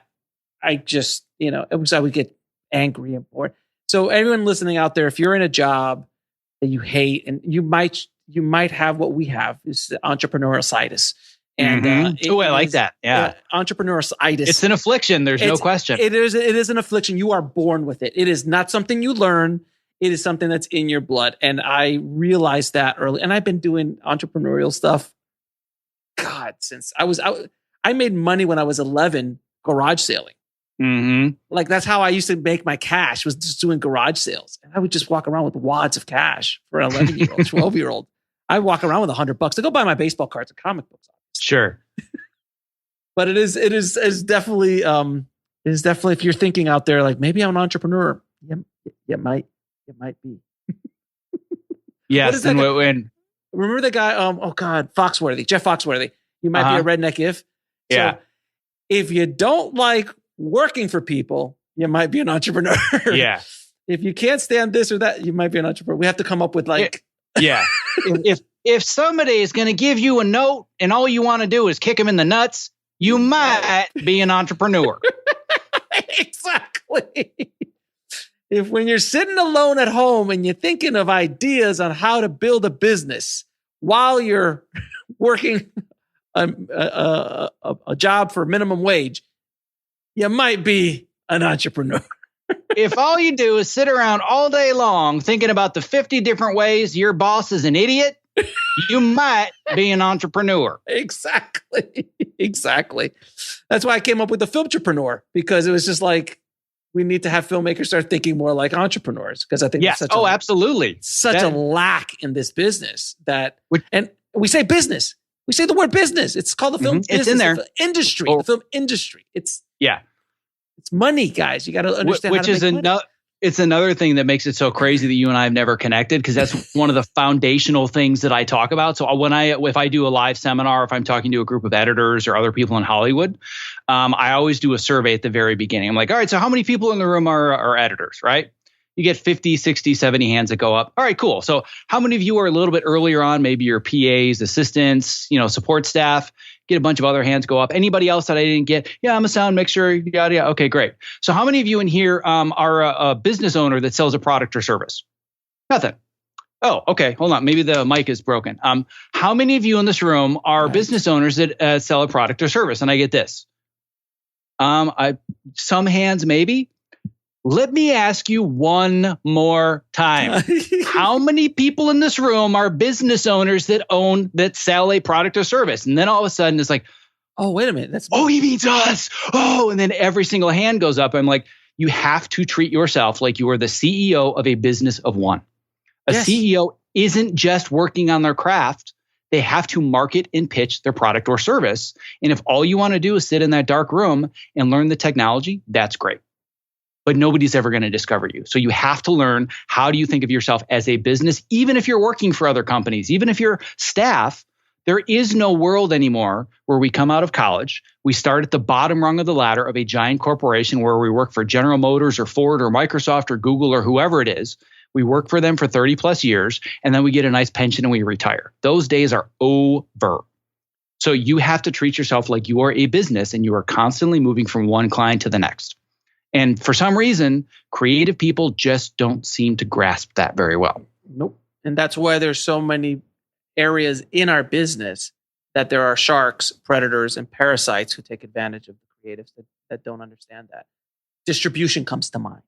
I just, I would get angry and bored. So everyone listening out there, if you're in a job that you hate and you might you might have what we have, is the entrepreneuritis. And I like that. Yeah. Entrepreneuritis. It's an affliction. There's no question. It is an affliction. You are born with it. It is not something you learn. It is something that's in your blood. And I realized that early. And I've been doing entrepreneurial stuff, God, since I made money when I was 11 garage sailing. Mm-hmm. Like, that's how I used to make my cash, was just doing garage sales. And I would just walk around with wads of cash for an 11-year-old, 12-year-old. I'd walk around with $100 to go buy my baseball cards and comic books. Sure. But it is definitely, if you're thinking out there, like, maybe I'm an entrepreneur. You might be. Yes. Remember the guy, Foxworthy, Jeff Foxworthy. You might be a redneck if. Yeah. So if you don't like working for people, you might be an entrepreneur. Yeah. If you can't stand this or that, you might be an entrepreneur. We have to come up with like. Yeah. If somebody is going to give you a note and all you want to do is kick them in the nuts, you might be an entrepreneur. Exactly. If when you're sitting alone at home and you're thinking of ideas on how to build a business while you're working a job for minimum wage, you might be an entrepreneur. If all you do is sit around all day long thinking about the 50 different ways your boss is an idiot, you might be an entrepreneur. Exactly. That's why I came up with the Filmtrepreneur, because it was just like, we need to have filmmakers start thinking more like entrepreneurs, because I think absolutely. Such a lack in this business and we say business. We say the word business. It's called the film business. It's in there. The industry, the film industry. It's money, guys. You got to understand which is another. It's another thing that makes it so crazy that you and I have never connected, because that's one of the foundational things that I talk about. So if I do a live seminar, if I'm talking to a group of editors or other people in Hollywood, I always do a survey at the very beginning. I'm like, all right, so how many people in the room are editors, right? You get 50, 60, 70 hands that go up. All right, cool. So how many of you are a little bit earlier on? Maybe your PAs, assistants, support staff. Get a bunch of other hands go up. Anybody else that I didn't get? Yeah, I'm a sound mixer. Yada. Okay, great. So how many of you in here are a business owner that sells a product or service? Nothing. Oh, okay. Hold on. Maybe the mic is broken. How many of you in this room are business owners that sell a product or service? And I get this. Some hands maybe. Let me ask you one more time. How many people in this room are business owners that sell a product or service? And then all of a sudden it's like, oh, wait a minute. He means us. Oh, and then every single hand goes up. I'm like, you have to treat yourself like you are the CEO of a business of one. A CEO isn't just working on their craft. They have to market and pitch their product or service. And if all you want to do is sit in that dark room and learn the technology, that's great. But nobody's ever going to discover you. So you have to learn, how do you think of yourself as a business, even if you're working for other companies, even if you're staff. There is no world anymore where we come out of college, we start at the bottom rung of the ladder of a giant corporation where we work for General Motors or Ford or Microsoft or Google or whoever it is. We work for them for 30 plus years, and then we get a nice pension and we retire. Those days are over. So you have to treat yourself like you are a business and you are constantly moving from one client to the next. And for some reason, creative people just don't seem to grasp that very well. Nope. And that's why there's so many areas in our business that there are sharks, predators, and parasites who take advantage of the creatives that don't understand that. Distribution comes to mind.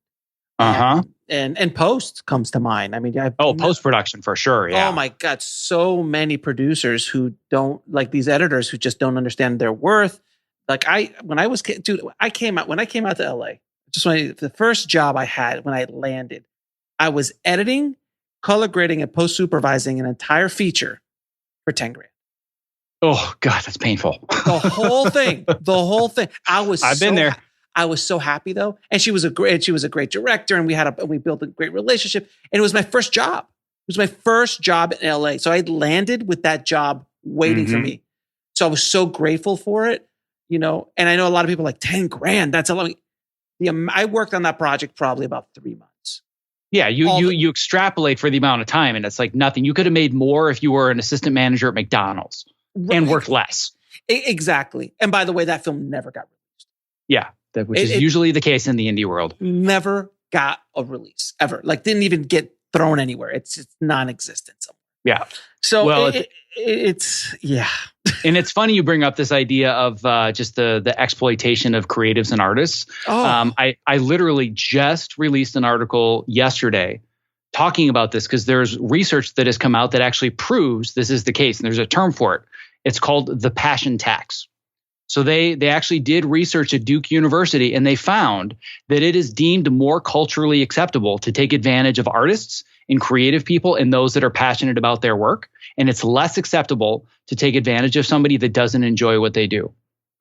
And post comes to mind. I mean, post-production for sure. Yeah. Oh my God. So many producers who don't, like these editors who just don't understand their worth. Like when I came out to LA, the first job I had when I landed, I was editing, color grading, and post supervising an entire feature for $10,000. Oh God, that's painful. The whole thing. I've been there. I was so happy though, and she was a great director, and we built a great relationship. And it was my first job. It was my first job in LA, so I landed with that job waiting for me. So I was so grateful for it. And I know a lot of people are like $10,000. That's a lot. I worked on that project probably about 3 months. Yeah, you extrapolate for the amount of time, and it's like nothing. You could have made more if you were an assistant manager at McDonald's and worked less. Exactly. And by the way, that film never got released. Yeah, which is usually the case in the indie world. Never got a release ever. Like, didn't even get thrown anywhere. It's non-existent somewhere. Yeah. So it's yeah. And it's funny you bring up this idea of just the exploitation of creatives and artists. I literally just released an article yesterday talking about this because there's research that has come out that actually proves this is the case. And there's a term for it. It's called the passion tax. So they actually did research at Duke University, and they found that it is deemed more culturally acceptable to take advantage of artists and creative people and those that are passionate about their work. And it's less acceptable to take advantage of somebody that doesn't enjoy what they do.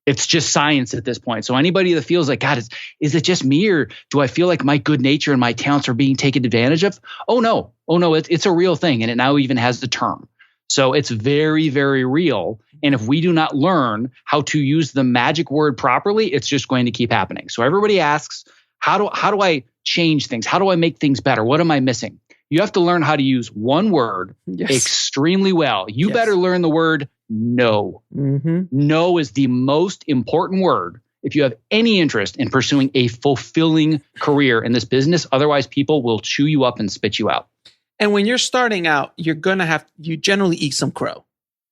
It's just science at this point. So anybody that feels like, God, is it just me, or do I feel like my good nature and my talents are being taken advantage of? Oh no, it's a real thing. And it now even has the term. So it's very, very real. And if we do not learn how to use the magic word properly, it's just going to keep happening. So everybody asks, how do I change things? How do I make things better? What am I missing? You have to learn how to use one word extremely well. You better learn the word no. Mm-hmm. No is the most important word if you have any interest in pursuing a fulfilling career in this business. Otherwise, people will chew you up and spit you out. And when you're starting out, you generally eat some crow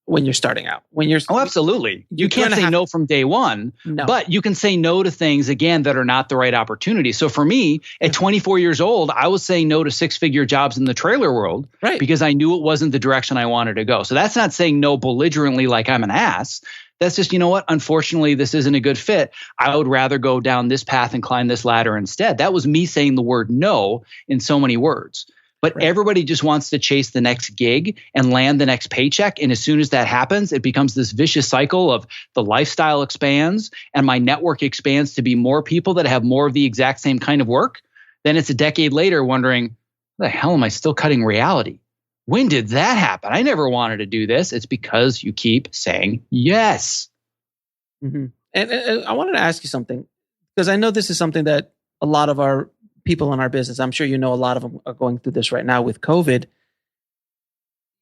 when you're starting out. Absolutely. You can't say no from day one, but you can say no to things, again, that are not the right opportunity. So for me, at 24 years old, I was saying no to 6-figure jobs in the trailer world because I knew it wasn't the direction I wanted to go. So that's not saying no belligerently like I'm an ass. That's just, you know what? Unfortunately, this isn't a good fit. I would rather go down this path and climb this ladder instead. That was me saying the word no in so many words. But everybody just wants to chase the next gig and land the next paycheck. And as soon as that happens, it becomes this vicious cycle of the lifestyle expands and my network expands to be more people that have more of the exact same kind of work. Then it's a decade later wondering, what the hell am I still cutting reality? When did that happen? I never wanted to do this. It's because you keep saying yes. Mm-hmm. And I wanted to ask you something, because I know this is something that a lot of our people in our business, I'm sure you know a lot of them are going through this right now with COVID.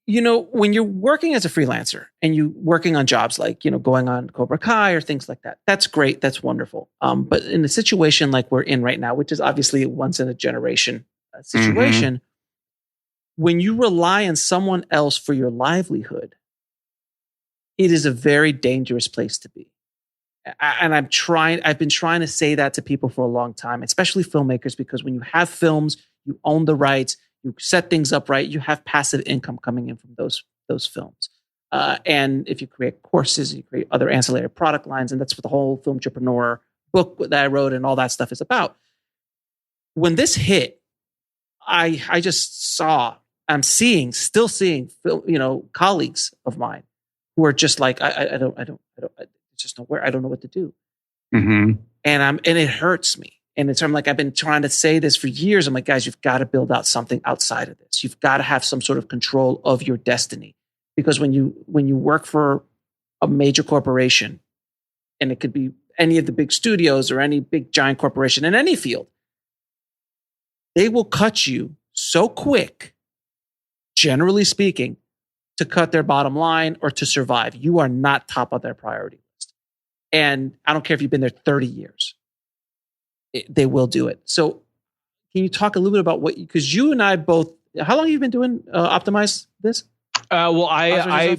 You know, when you're working as a freelancer and you're working on jobs like, you know, going on Cobra Kai or things like that, that's great. That's wonderful. But in a situation like we're in right now, which is obviously a once in a generation situation, when you rely on someone else for your livelihood, it is a very dangerous place to be. And I've been trying to say that to people for a long time, especially filmmakers, because when you have films, you own the rights, you set things up right, you have passive income coming in from those films. And if you create courses, you create other ancillary product lines, and that's what the whole Filmtrepreneur book that I wrote and all that stuff is about. When this hit, I just still seeing, you know, colleagues of mine who are just like, I don't just nowhere. I don't know what to do. Mm-hmm. And it hurts me. And I'm like, I've been trying to say this for years. I'm like, guys, you've got to build out something outside of this. You've got to have some sort of control of your destiny, because when you work for a major corporation, and it could be any of the big studios or any big giant corporation in any field, they will cut you so quick, generally speaking, to cut their bottom line or to survive. You are not top of their priority list. And I don't care if you've been there 30 years, they will do it. So can you talk a little bit about because you and I both, how long have you been doing Optimize this? I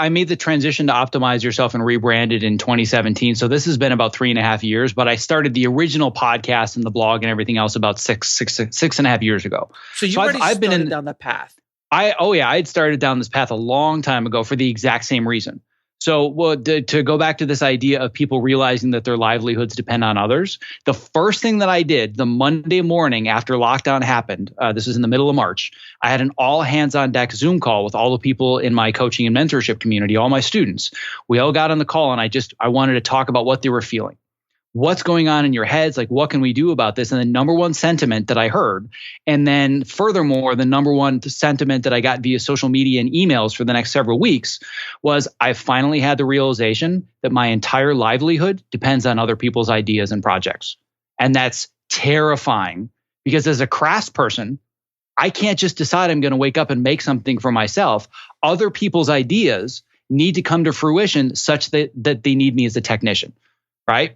made the transition to Optimize Yourself and rebranded in 2017. So this has been about 3.5 years, but I started the original podcast and the blog and everything else about six and a half years ago. So I've been down that path. I had started down this path a long time ago for the exact same reason. So to go back to this idea of people realizing that their livelihoods depend on others, the first thing that I did the Monday morning after lockdown happened, this was in the middle of March, I had an all hands on deck Zoom call with all the people in my coaching and mentorship community, all my students. We all got on the call and I wanted to talk about what they were feeling. What's going on in your heads? Like, what can we do about this? And the number one sentiment that I heard, and then furthermore, the number one sentiment that I got via social media and emails for the next several weeks was, I finally had the realization that my entire livelihood depends on other people's ideas and projects. And that's terrifying, because as a craftsperson, I can't just decide I'm going to wake up and make something for myself. Other people's ideas need to come to fruition such that they need me as a technician, right?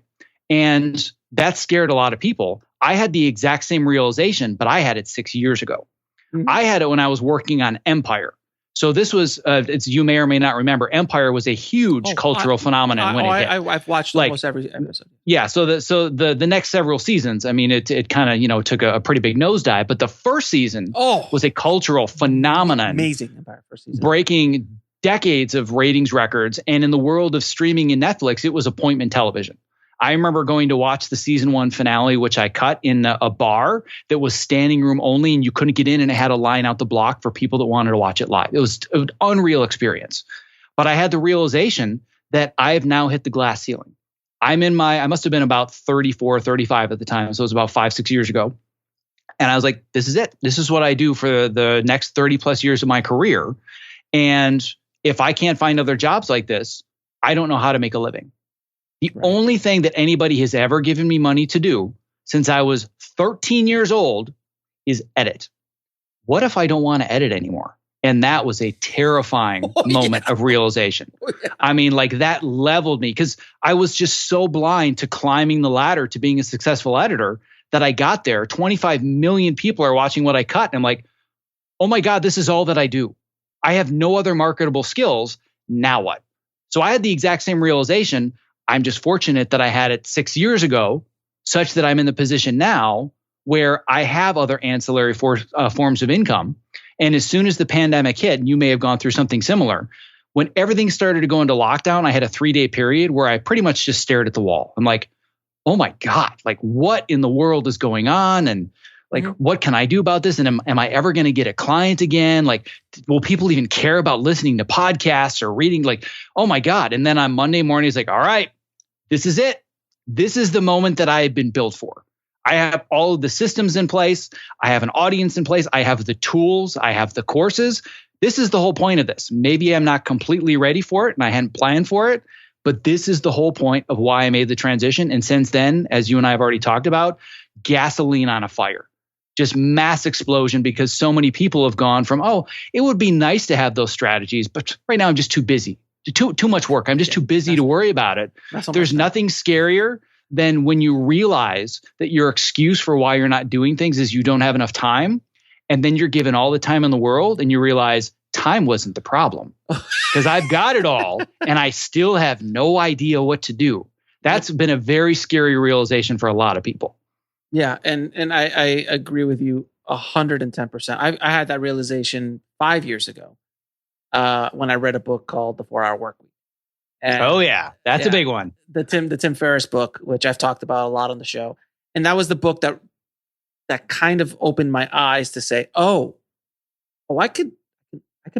And that scared a lot of people. I had the exact same realization, but I had it 6 years ago. Mm-hmm. I had it when I was working on Empire. So this was, you may or may not remember, Empire was a huge cultural phenomenon when it hit. I've watched almost every episode. Yeah, so the next several seasons, I mean, it kind of took a pretty big nosedive, but the first season was a cultural phenomenon. Amazing Empire first season, breaking decades of ratings records, and in the world of streaming and Netflix, it was appointment television. I remember going to watch the season 1 finale, which I cut in a bar that was standing room only, and you couldn't get in, and it had a line out the block for people that wanted to watch it live. It was an unreal experience. But I had the realization that I have now hit the glass ceiling. I must have been about 34, 35 at the time. So it was about 5-6 years ago. And I was like, this is it. This is what I do for the next 30 plus years of my career. And if I can't find other jobs like this, I don't know how to make a living. The only thing that anybody has ever given me money to do since I was 13 years old is edit. What if I don't want to edit anymore? And that was a terrifying moment of realization. I mean, like, that leveled me, because I was just so blind to climbing the ladder to being a successful editor that I got there. 25 million people are watching what I cut. And I'm like, oh my God, this is all that I do. I have no other marketable skills. Now what? So I had the exact same realization. I'm just fortunate that I had it 6 years ago, such that I'm in the position now where I have other ancillary forms of income. And as soon as the pandemic hit, and you may have gone through something similar, when everything started to go into lockdown, I had a 3-day period where I pretty much just stared at the wall. I'm like, oh my God, like, what in the world is going on? And like, what can I do about this? And am I ever going to get a client again? Like, will people even care about listening to podcasts or reading? Like, oh my God. And then on Monday morning, it's like, all right, this is it. This is the moment that I have been built for. I have all of the systems in place. I have an audience in place. I have the tools. I have the courses. This is the whole point of this. Maybe I'm not completely ready for it and I hadn't planned for it, but this is the whole point of why I made the transition. And since then, as you and I have already talked about, gasoline on a fire. Just mass explosion, because so many people have gone from, oh, it would be nice to have those strategies, but right now I'm just too busy, too much work. I'm just too busy to worry about it. There's nothing scarier than when you realize that your excuse for why you're not doing things is you don't have enough time. And then you're given all the time in the world and you realize time wasn't the problem, because I've got it all and I still have no idea what to do. That's been a very scary realization for a lot of people. Yeah, and I agree with you 110%. I had that realization 5 years ago when I read a book called The 4-Hour Workweek. That's a big one. The Tim Ferriss book, which I've talked about a lot on the show, and that was the book that kind of opened my eyes to say, oh, I could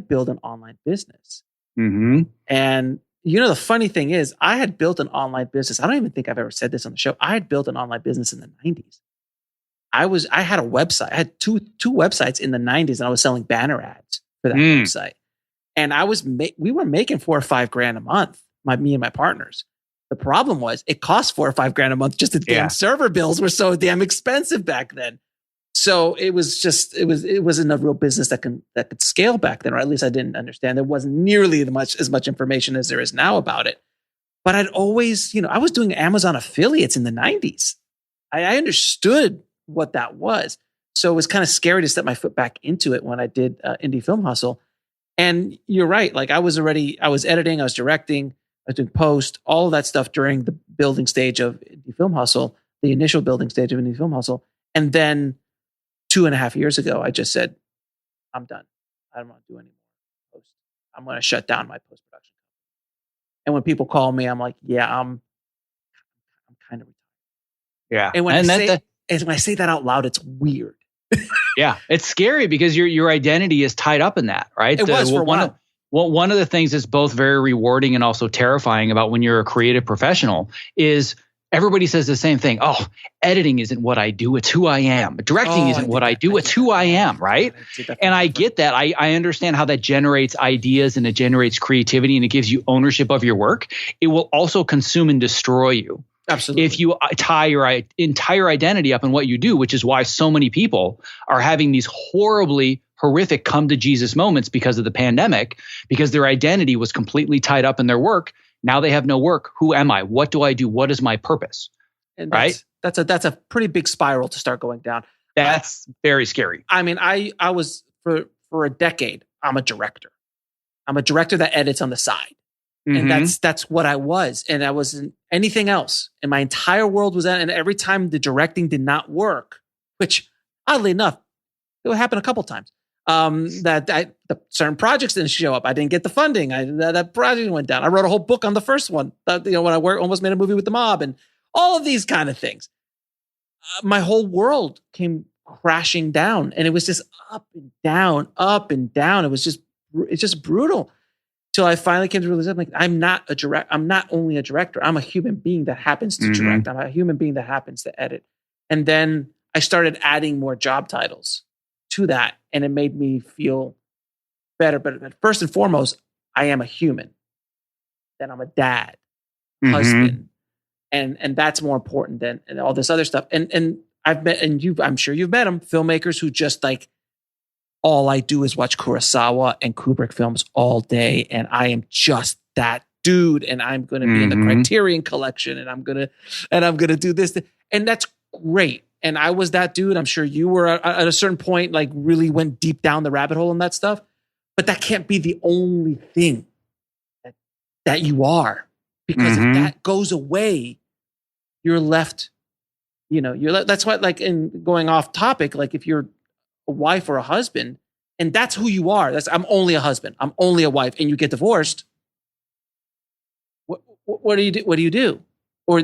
build an online business. Mm-hmm. And the funny thing is, I had built an online business. I don't even think I've ever said this on the show. I had built an online business in the 90s. I had a website. I had two websites in the 90s, and I was selling banner ads for that website. And we were making $4 or $5 grand a month, me and my partners. The problem was it cost $4 or $5 grand a month. Just the damn server bills were so damn expensive back then. So it wasn't a real business that could scale back then, or at least I didn't understand. There wasn't nearly as much information as there is now about it. But I'd always, I was doing Amazon affiliates in the 90s. I understood what that was. So it was kind of scary to step my foot back into it when I did Indie Film Hustle. And you're right. Like, I was editing, I was directing, I was doing post, all of that stuff during the building stage of Indie Film Hustle, the initial building stage of Indie Film Hustle. And then 2.5 years ago, I just said, I'm done. I don't want to do any more post. I'm going to shut down my post-production. And when people call me, I'm like, yeah, I'm kind of retired. Yeah. And when I say that out loud, it's weird. Yeah. It's scary because your identity is tied up in that, right? It was for a while. One of the things that's both very rewarding and also terrifying about when you're a creative professional is everybody says the same thing. Oh, editing isn't what I do. It's who I am. Directing isn't what I do. It's who I am, right? And I get that. I understand how that generates ideas and it generates creativity and it gives you ownership of your work. It will also consume and destroy you. Absolutely. If you tie your entire identity up in what you do, which is why so many people are having these horrific come to Jesus moments because of the pandemic, because their identity was completely tied up in their work. Now they have no work. Who am I? What do I do? What is my purpose? And right? That's a pretty big spiral to start going down. That's very scary. I mean, I was for a decade, I'm a director. I'm a director that edits on the side. And that's what I was. And I wasn't anything else. And my entire world was that. And every time the directing did not work, which oddly enough, it would happen a couple times, the certain projects didn't show up. I didn't get the funding. That project went down. I wrote a whole book on the first one. When I almost made a movie with the mob and all of these kind of things. My whole world came crashing down, and it was just up and down, up and down. It's just brutal. Till I finally came to realize, like, I'm not only a director. I'm a human being that happens to direct. I'm a human being that happens to edit. And then I started adding more job titles to that, and it made me feel better. But first and foremost, I am a human. Then I'm a dad, husband, and that's more important than all this other stuff. And I've met, and I'm sure you've met them, filmmakers who just like, all I do is watch Kurosawa and Kubrick films all day, and I am just that dude, and I'm going to be in the Criterion collection, and I'm going to do this, and that's great. And I was that dude. I'm sure you were at a certain point, like really went deep down the rabbit hole on that stuff. But that can't be the only thing that you are, because if that goes away, you're left. That's what, like, in going off topic, like if you're a wife or a husband, and that's who you are. I'm only a husband. I'm only a wife, and you get divorced. What do you do? What do you do? Or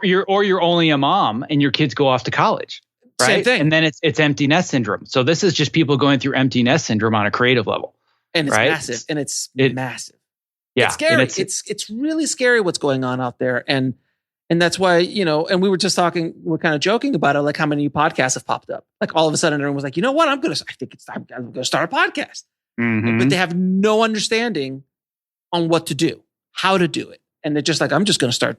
you're only a mom, and your kids go off to college, right? Same thing. And then it's empty nest syndrome. So this is just people going through empty nest syndrome on a creative level, and it's massive. And it's massive. Yeah, it's scary. It's really scary what's going on out there, and that's why, and we were just talking, we're kind of joking about it, like how many podcasts have popped up. Like all of a sudden everyone was like, you know what? I think it's time. I'm going to start a podcast. But they have no understanding on what to do, how to do it. And they're just like, I'm just going to start,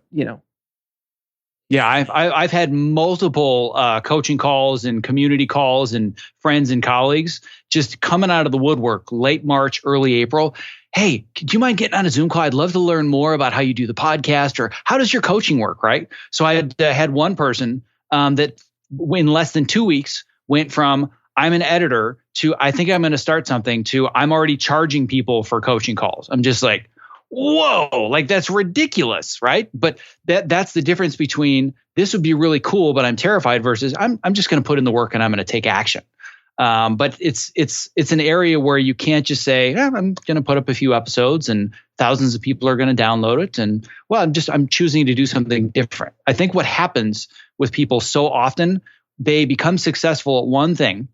Yeah, I've had multiple coaching calls and community calls and friends and colleagues just coming out of the woodwork, late March, early April. Hey, do you mind getting on a Zoom call? I'd love to learn more about how you do the podcast, or how does your coaching work, right? So I had one person that in less than 2 weeks went from I'm an editor to I think I'm going to start something to I'm already charging people for coaching calls. I'm just like, whoa, like that's ridiculous, right? But that's the difference between this would be really cool, but I'm terrified versus I'm just going to put in the work and I'm going to take action. But it's an area where you can't just say, I'm going to put up a few episodes and thousands of people are going to download it. And well, I'm choosing to do something different. I think what happens with people so often, they become successful at one thing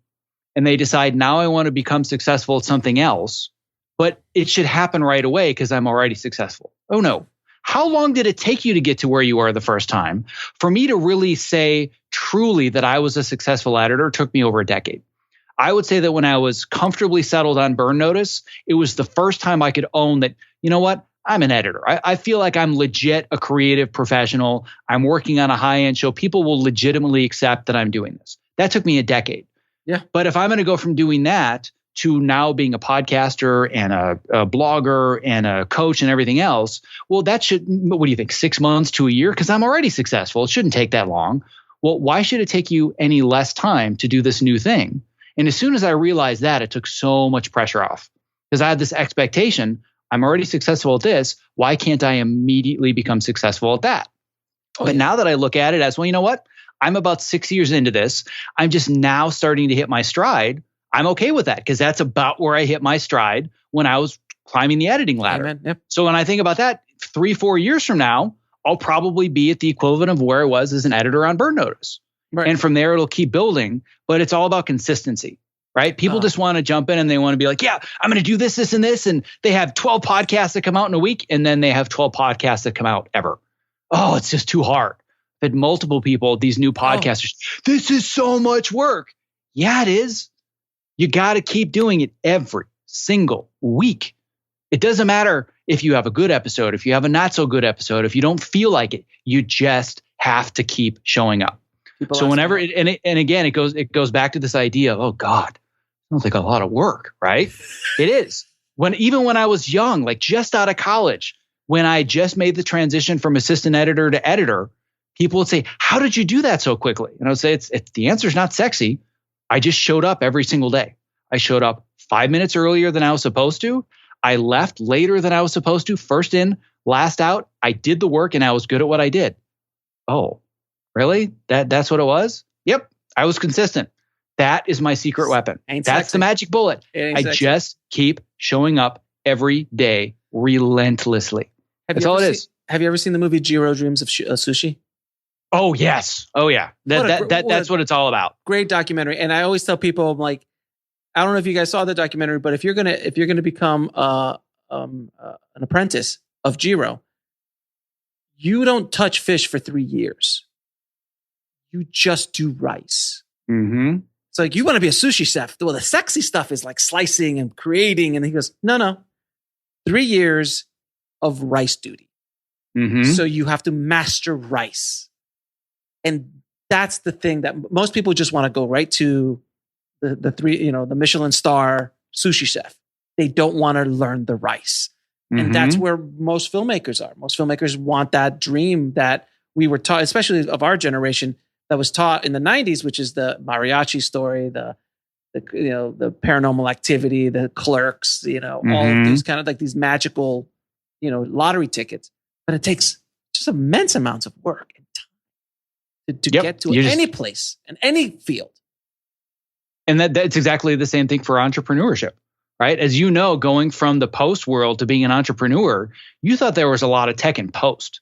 and they decide, now I want to become successful at something else, but it should happen right away because I'm already successful. Oh no. How long did it take you to get to where you are the first time? For me to really say truly that I was a successful editor, it took me over a decade. I would say that when I was comfortably settled on Burn Notice, it was the first time I could own that, you know what, I'm an editor. I feel like I'm legit a creative professional. I'm working on a high-end show. People will legitimately accept that I'm doing this. That took me a decade. Yeah. But if I'm going to go from doing that to now being a podcaster and a blogger and a coach and everything else, well, that should, what do you think, 6 months to a year? Because I'm already successful. It shouldn't take that long. Well, why should it take you any less time to do this new thing? And as soon as I realized that, it took so much pressure off because I had this expectation. I'm already successful at this. Why can't I immediately become successful at that? But now that I look at it as, well, you know what? I'm about 6 years into this. I'm just now starting to hit my stride. I'm okay with that because that's about where I hit my stride when I was climbing the editing ladder. Amen. Yep. So when I think about that, 3-4 years from now, I'll probably be at the equivalent of where I was as an editor on Burn Notice. Right. And from there, it'll keep building. But it's all about consistency, right? People just want to jump in and they want to be like, yeah, I'm going to do this, this, and this. And they have 12 podcasts that come out in a week. And then they have 12 podcasts that come out ever. Oh, it's just too hard. I've had multiple people, these new podcasters, this is so much work. Yeah, it is. You got to keep doing it every single week. It doesn't matter if you have a good episode, if you have a not so good episode, if you don't feel like it, you just have to keep showing up. So whenever again, it goes back to this idea of, oh God, sounds like a lot of work, right? It is. Even when I was young, like just out of college, when I just made the transition from assistant editor to editor, people would say, how did you do that so quickly? And I would say, the answer is not sexy. I just showed up every single day. I showed up 5 minutes earlier than I was supposed to. I left later than I was supposed to. First in, last out. I did the work and I was good at what I did. Oh, really? That's what it was? Yep. I was consistent. That is my secret weapon. That's the magic bullet. I just keep showing up every day relentlessly. That's all it is. Have you ever seen the movie Jiro Dreams of Sushi? Oh, yes. Oh, yeah. That's what it's all about. Great documentary. And I always tell people, I'm like, I don't know if you guys saw the documentary, but if you're gonna become an apprentice of Jiro, you don't touch fish for 3 years. You just do rice. Mm-hmm. It's like, you want to be a sushi chef. Well, the sexy stuff is like slicing and creating. And he goes, no. 3 years of rice duty. Mm-hmm. So you have to master rice. And that's the thing that most people just want to go right to the Michelin star sushi chef. They don't want to learn the rice. And that's where most filmmakers are. Most filmmakers want that dream that we were taught, especially of our generation, that was taught in the 90s, which is the mariachi story, the Paranormal Activity, the Clerks, all of these kind of like these magical, lottery tickets. But it takes just immense amounts of work and time to get to any place and any field. And that's exactly the same thing for entrepreneurship, right? As you know, going from the post world to being an entrepreneur, you thought there was a lot of tech in post.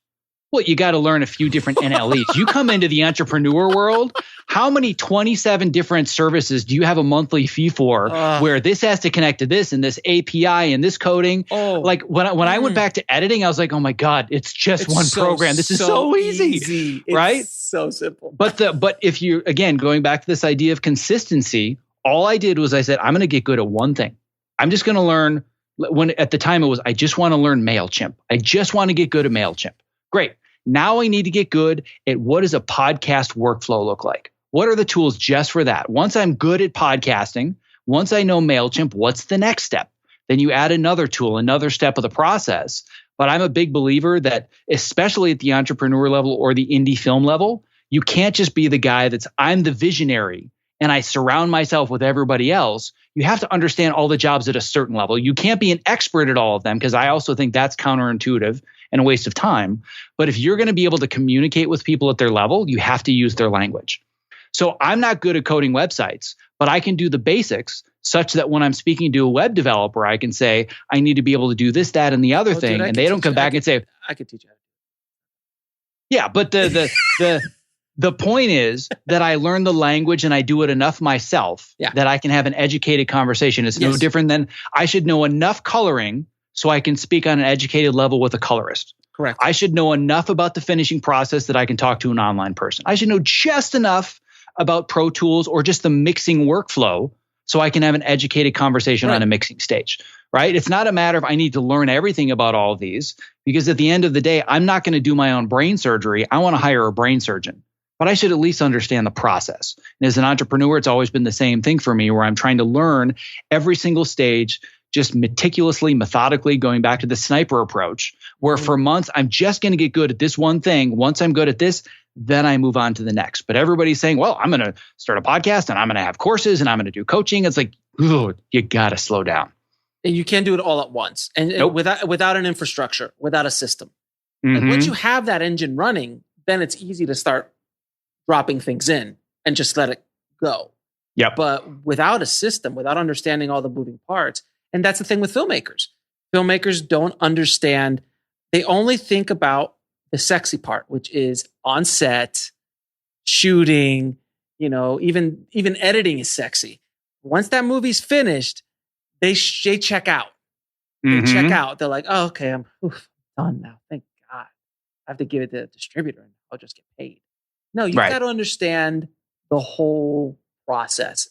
Well, you got to learn a few different NLEs. You come into the entrepreneur world, how many 27 different services do you have a monthly fee for where this has to connect to this and this API and this coding? Like when I went back to editing, I was like, oh my God, it's just one program. This is so easy. Right? It's so simple. But if you, again, going back to this idea of consistency, all I did was I said, I'm going to get good at one thing. I'm just going to learn at the time it was, I just want to learn MailChimp. I just want to get good at MailChimp. Great. Now I need to get good at what does a podcast workflow look like? What are the tools just for that? Once I'm good at podcasting, once I know MailChimp, what's the next step? Then you add another tool, another step of the process. But I'm a big believer that, especially at the entrepreneur level or the indie film level, you can't just be the guy I'm the visionary and I surround myself with everybody else. You have to understand all the jobs at a certain level. You can't be an expert at all of them, because I also think that's counterintuitive and a waste of time. But if you're going to be able to communicate with people at their level, you have to use their language. So I'm not good at coding websites, but I can do the basics such that when I'm speaking to a web developer, I can say, I need to be able to do this, that, and the other thing. And they don't come back and say, I could teach you. Yeah, but the point is that I learn the language and I do it enough myself that I can have an educated conversation. It's no different than I should know enough coloring so I can speak on an educated level with a colorist. Correct. I should know enough about the finishing process that I can talk to an online person. I should know just enough about Pro Tools or just the mixing workflow so I can have an educated conversation on a mixing stage, right? It's not a matter of I need to learn everything about all of these, because at the end of the day, I'm not going to do my own brain surgery. I want to hire a brain surgeon, but I should at least understand the process. And as an entrepreneur, it's always been the same thing for me, where I'm trying to learn every single stage, just meticulously, methodically, going back to the sniper approach, where for months, I'm just going to get good at this one thing. Once I'm good at this, then I move on to the next. But everybody's saying, well, I'm going to start a podcast and I'm going to have courses and I'm going to do coaching. It's like, you got to slow down. And you can't do it all at once. And without an infrastructure, without a system. And once you have that engine running, then it's easy to start dropping things in and just let it go. Yep. But without a system, without understanding all the moving parts, and that's the thing with filmmakers. Filmmakers don't understand. They only think about the sexy part, which is on set, shooting, even editing is sexy. Once that movie's finished, they check out. They check out. They're like, oh, okay, I'm done now. Thank God. I have to give it to the distributor and I'll just get paid. No, you've got to understand the whole process.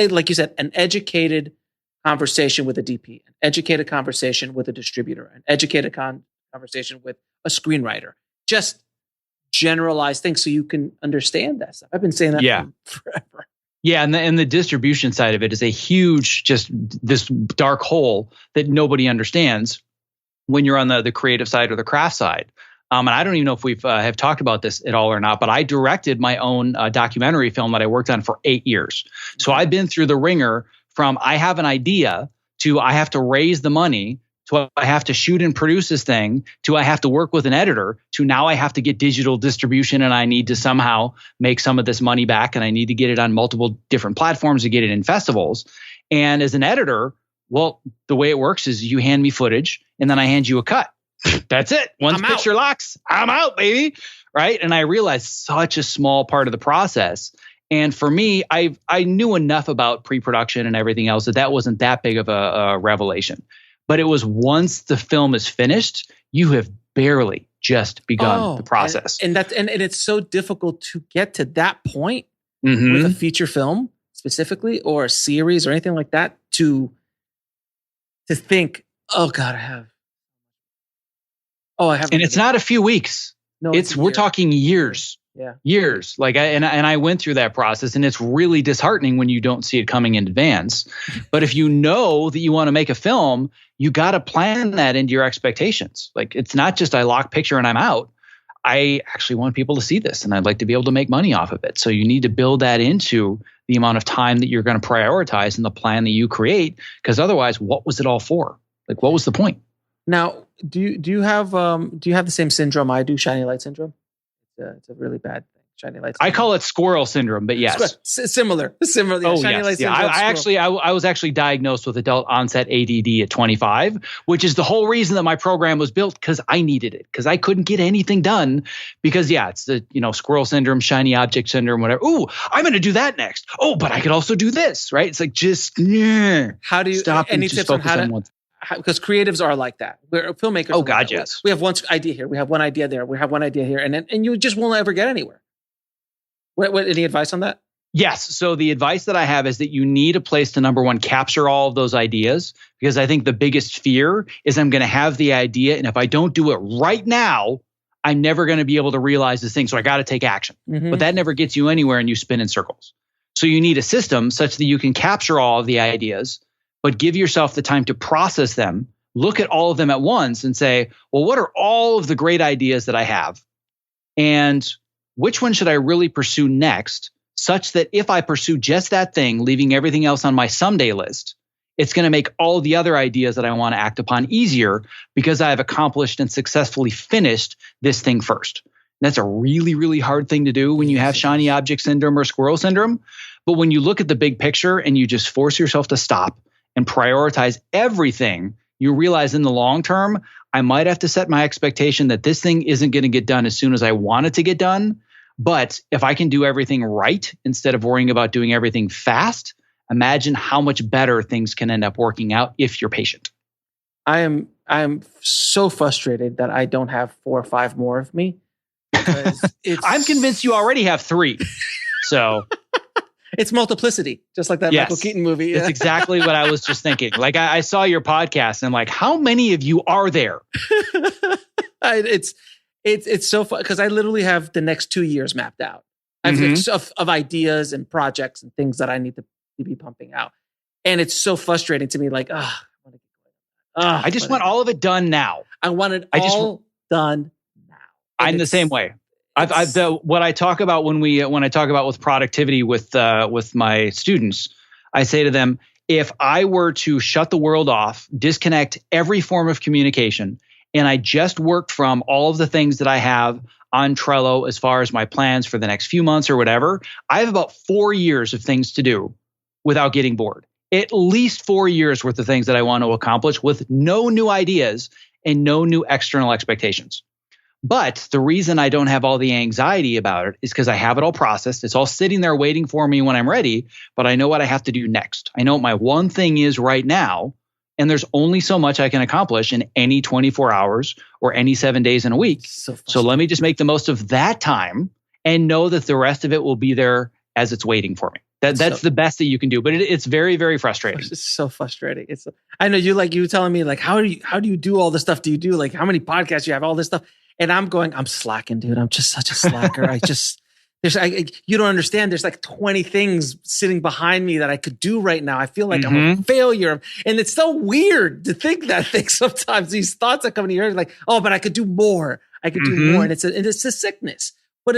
Like you said, an educated conversation with a DP, an educated conversation with a distributor, an educated conversation with a screenwriter. Just generalize things so you can understand that stuff. I've been saying that forever. Yeah, and the distribution side of it is a huge, just this dark hole that nobody understands when you're on the creative side or the craft side. And I don't even know if we've have talked about this at all or not, but I directed my own documentary film that I worked on for 8 years. So I've been through the ringer from I have an idea to I have to raise the money to I have to shoot and produce this thing to I have to work with an editor to now I have to get digital distribution and I need to somehow make some of this money back and I need to get it on multiple different platforms to get it in festivals. And as an editor, well, the way it works is you hand me footage and then I hand you a cut. That's it. Once picture locks, I'm out, baby. Right. And I realized such a small part of the process. And for me, I knew enough about pre-production and everything else that wasn't that big of a revelation. But it was once the film is finished, you have barely just begun the process. And it's so difficult to get to that point with a feature film specifically or a series or anything like that to think, oh God, I have. And it's not a few weeks. No, we're talking years. Yeah. Years. Like I went through that process and it's really disheartening when you don't see it coming in advance. But if you know that you want to make a film, you got to plan that into your expectations. Like it's not just I lock picture and I'm out. I actually want people to see this and I'd like to be able to make money off of it. So you need to build that into the amount of time that you're going to prioritize in the plan that you create. Because otherwise, what was it all for? Like, what was the point? Now, do you have the same syndrome I do, shiny light syndrome? It's a really bad thing. Shiny light syndrome. I call it squirrel syndrome, but yes. Similar. Oh, shiny yes. light syndrome. I was actually diagnosed with adult onset ADD at 25, which is the whole reason that my program was built because I needed it because I couldn't get anything done because it's the, squirrel syndrome, shiny object syndrome, whatever. Ooh, I'm going to do that next. Oh, but I could also do this, right? It's like just how do you stop any and just tips on focus how on to one. Because creatives are like that. We're filmmakers. Oh God, yes. We have one idea here. We have one idea there. We have one idea here, and you just won't ever get anywhere. What any advice on that? Yes. So the advice that I have is that you need a place to, number one, capture all of those ideas, because I think the biggest fear is I'm going to have the idea, and if I don't do it right now, I'm never going to be able to realize this thing. So I got to take action. But that never gets you anywhere, and you spin in circles. So you need a system such that you can capture all of the ideas, but give yourself the time to process them, look at all of them at once and say, well, what are all of the great ideas that I have? And which one should I really pursue next, such that if I pursue just that thing, leaving everything else on my someday list, it's going to make all the other ideas that I want to act upon easier because I have accomplished and successfully finished this thing first. And that's a really, really hard thing to do when you have shiny object syndrome or squirrel syndrome. But when you look at the big picture and you just force yourself to stop and prioritize everything, you realize in the long term, I might have to set my expectation that this thing isn't going to get done as soon as I want it to get done. But if I can do everything right instead of worrying about doing everything fast, imagine how much better things can end up working out if you're patient. I am so frustrated that I don't have 4 or 5 more of me. I'm convinced you already have 3. So it's multiplicity, just like that Michael Keaton movie. That's exactly what I was just thinking. Like I saw your podcast and I'm like, how many of you are there? It's so fun because I literally have the next 2 years mapped out. I have of ideas and projects and things that I need to be pumping out. And it's so frustrating to me. Like, I just want all of it done now. I want it all done now. And I'm the same way. What I talk about when I talk about with productivity with my students, I say to them, if I were to shut the world off, disconnect every form of communication, and I just worked from all of the things that I have on Trello as far as my plans for the next few months or whatever, I have about 4 years of things to do without getting bored. At least 4 years worth of things that I want to accomplish with no new ideas and no new external expectations. But the reason I don't have all the anxiety about it is because I have it all processed. It's all sitting there waiting for me when I'm ready, but I know what I have to do next. I know what my one thing is right now, and there's only so much I can accomplish in any 24 hours or any 7 days in a week. So let me just make the most of that time and know that the rest of it will be there as it's waiting for me. That's the best that you can do, but it's very, very frustrating. It's so frustrating. I know you telling me like, how do you do all this stuff? Do you do like how many podcasts you have, all this stuff? And I'm slacking, dude. I'm just such a slacker. You don't understand. There's like 20 things sitting behind me that I could do right now. I feel like I'm a failure. And it's so weird to think that thing sometimes. These thoughts that come into your head like, oh, but I could do more. I could do more. And it's a sickness, but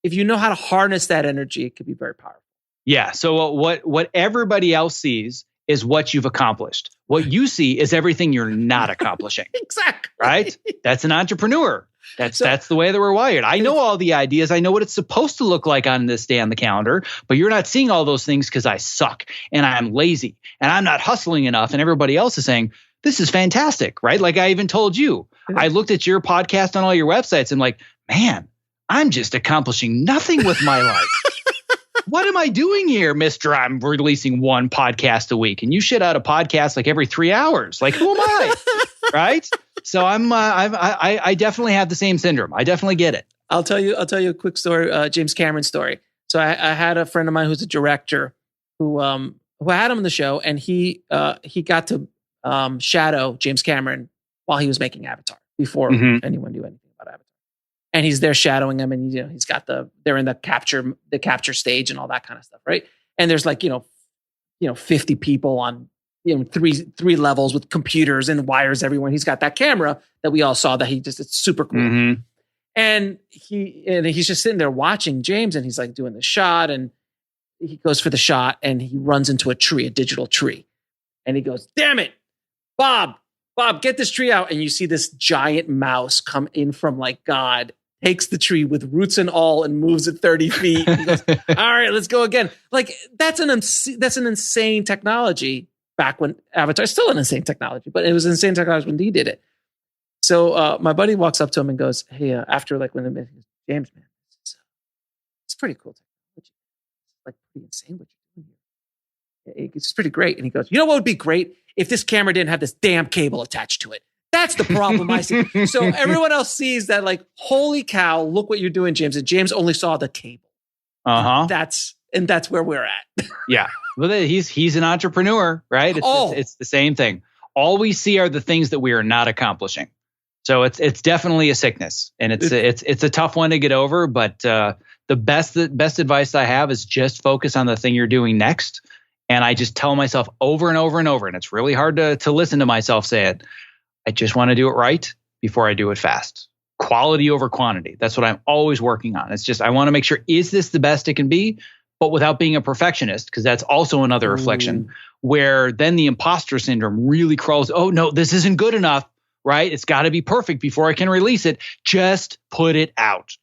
if you know how to harness that energy, it could be very powerful. Yeah. So what everybody else sees is what you've accomplished. What you see is everything you're not accomplishing. Exactly. Right? That's an entrepreneur. That's the way that we're wired. I know all the ideas. I know what it's supposed to look like on this day on the calendar, but you're not seeing all those things because I suck and I'm lazy and I'm not hustling enough. And everybody else is saying, this is fantastic, right? Like I even told you, I looked at your podcast on all your websites and like, man, I'm just accomplishing nothing with my life. What am I doing here, Mr. I'm releasing one podcast a week and you shit out a podcast like every 3 hours. Like, who am I? Right? So I definitely have the same syndrome. I definitely get it. I'll tell you a quick story, James Cameron story. So I had a friend of mine who's a director who had him on the show, and he got to shadow James Cameron while he was making Avatar before anyone knew anything about Avatar. And he's there shadowing him, and he's got they're in the capture stage and all that kind of stuff, right? And there's like 50 people on three levels with computers and wires everywhere. He's got that camera that we all saw that it's super cool. And he's just sitting there watching James, and he's like doing the shot, and he goes for the shot and he runs into a tree, a digital tree. And he goes, "Damn it, Bob, get this tree out." And you see this giant mouse come in from like God, takes the tree with roots and all and moves it 30 feet. And he goes, "All right, let's go again." Like that's an insane technology back when Avatar, still an insane technology, but it was insane technology when he did it. So my buddy walks up to him and goes, "Hey, after like when the James, man, it's pretty cool technology. It's like pretty insane what you're doing here. It's pretty great." And he goes, "You know what would be great? If this camera didn't have this damn cable attached to it. That's the problem I see." So everyone else sees that like, holy cow, look what you're doing, James. And James only saw the cable. That's where we're at. Yeah. Well, he's an entrepreneur, right? It's the same thing. All we see are the things that we are not accomplishing. So it's definitely a sickness, and it's a tough one to get over. But the best advice I have is just focus on the thing you're doing next. And I just tell myself over and over and over, and it's really hard to listen to myself say it. I just want to do it right before I do it fast. Quality over quantity. That's what I'm always working on. It's just, I want to make sure, is this the best it can be? But without being a perfectionist, because that's also another reflection where then the imposter syndrome really crawls. Oh no, this isn't good enough, right? It's got to be perfect before I can release it. Just put it out,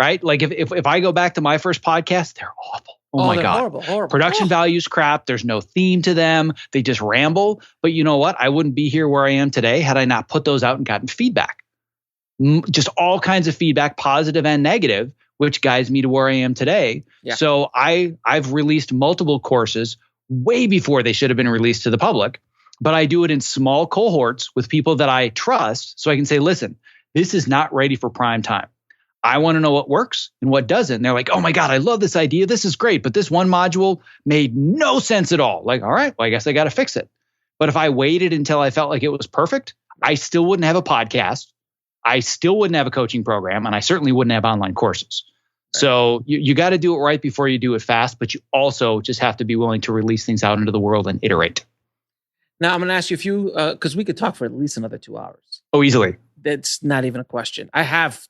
right? Like if I go back to my first podcast, they're awful. Oh my God. Horrible. Production value's crap. There's no theme to them. They just ramble. But you know what? I wouldn't be here where I am today had I not put those out and gotten feedback. Just all kinds of feedback, positive and negative, which guides me to where I am today. Yeah. So I've released multiple courses way before they should have been released to the public, but I do it in small cohorts with people that I trust. So I can say, listen, this is not ready for prime time. I want to know what works and what doesn't. And they're like, "Oh my God, I love this idea. This is great. But this one module made no sense at all." Like, all right, well, I guess I got to fix it. But if I waited until I felt like it was perfect, I still wouldn't have a podcast. I still wouldn't have a coaching program, and I certainly wouldn't have online courses. Right. So you got to do it right before you do it fast, but you also just have to be willing to release things out into the world and iterate. Now, I'm going to ask you a few, because we could talk for at least another 2 hours. Oh, easily. That's not even a question. I have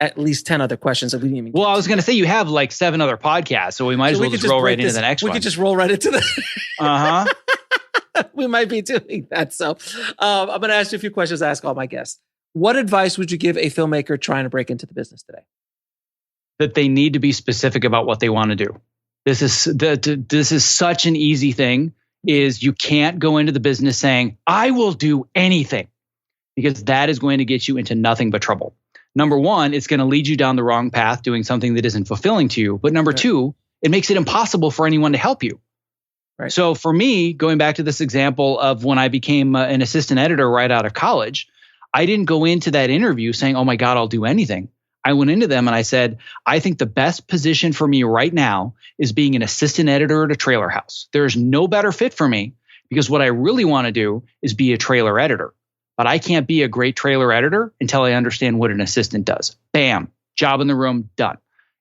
at least 10 other questions that we didn't even get Well, I was going to say you have like 7 other podcasts, so we might as well just roll right into the next one. We could just roll right into the... We might be doing that. So I'm going to ask you a few questions I ask all my guests. What advice would you give a filmmaker trying to break into the business today? That they need to be specific about what they want to do. This is such an easy thing, is you can't go into the business saying, "I will do anything," because that is going to get you into nothing but trouble. Number one, it's going to lead you down the wrong path doing something that isn't fulfilling to you. But number two, it makes it impossible for anyone to help you. Right. So for me, going back to this example of when I became an assistant editor right out of college, I didn't go into that interview saying, "Oh my God, I'll do anything." I went into them and I said, "I think the best position for me right now is being an assistant editor at a trailer house. There's no better fit for me because what I really want to do is be a trailer editor. But I can't be a great trailer editor until I understand what an assistant does." Bam, job in the room, done.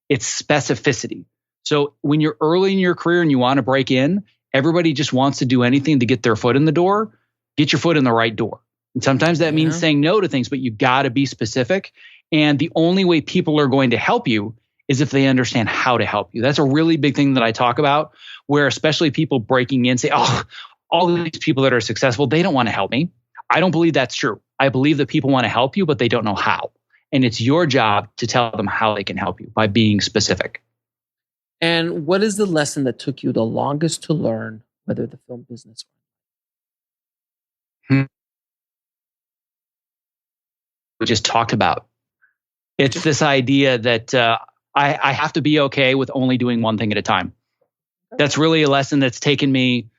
It's specificity. So when you're early in your career and you want to break in, everybody just wants to do anything to get their foot in the door. Get your foot in the right door. And sometimes that means saying no to things, but you got to be specific. And the only way people are going to help you is if they understand how to help you. That's a really big thing that I talk about, where especially people breaking in say, oh, all of these people that are successful, they don't want to help me. I don't believe that's true. I believe that people want to help you, but they don't know how. And it's your job to tell them how they can help you by being specific. And what is the lesson that took you the longest to learn, whether the film business we just talked about? It's this idea that I have to be okay with only doing one thing at a time. That's really a lesson that's taken me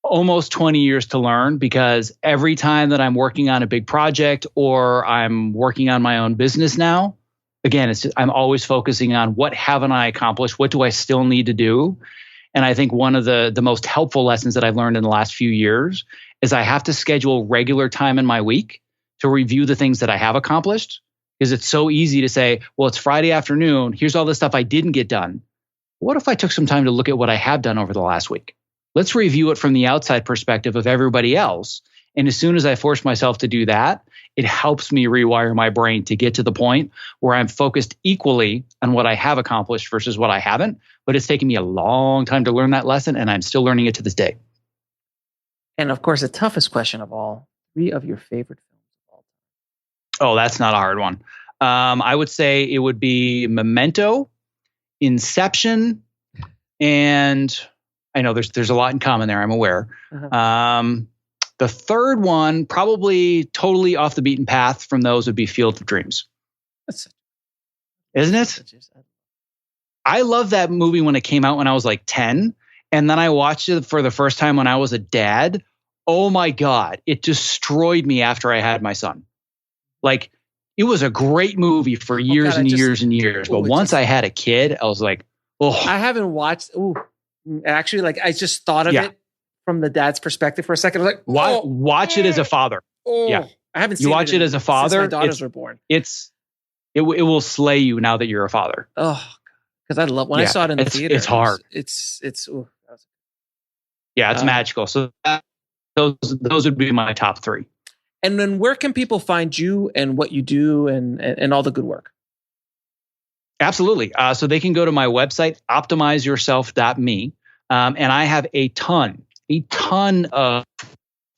almost 20 years to learn, because every time that I'm working on a big project or I'm working on my own business now, again, I'm always focusing on what haven't I accomplished? What do I still need to do? And I think one of the most helpful lessons that I've learned in the last few years is I have to schedule regular time in my week to review the things that I have accomplished, because it's so easy to say, well, it's Friday afternoon. Here's all the stuff I didn't get done. What if I took some time to look at what I have done over the last week? Let's review it from the outside perspective of everybody else. And as soon as I force myself to do that, it helps me rewire my brain to get to the point where I'm focused equally on what I have accomplished versus what I haven't. But it's taken me a long time to learn that lesson, and I'm still learning it to this day. And of course, the toughest question of all, 3 of your favorite films of all time. Oh, that's not a hard one. I would say it would be Memento, Inception, and I know there's a lot in common there, I'm aware. The third one, probably totally off the beaten path from those, would be Field of Dreams. Isn't it? I love that movie when it came out when I was like 10. And then I watched it for the first time when I was a dad. Oh my God, it destroyed me after I had my son. Like, it was a great movie for years and years and years. But once I had a kid, I was like, oh. I haven't watched, actually, like, I just thought of it from the dad's perspective for a second. I was like, watch it as a father. I haven't seen it. You watch it as a father. Since my daughters were born. It will slay you now that you're a father. Oh, because I love when I saw it in the theater. It's hard. It's magical. So those would be my top 3. And then where can people find you and what you do and all the good work? Absolutely. So they can go to my website, optimizeyourself.me. And I have a ton of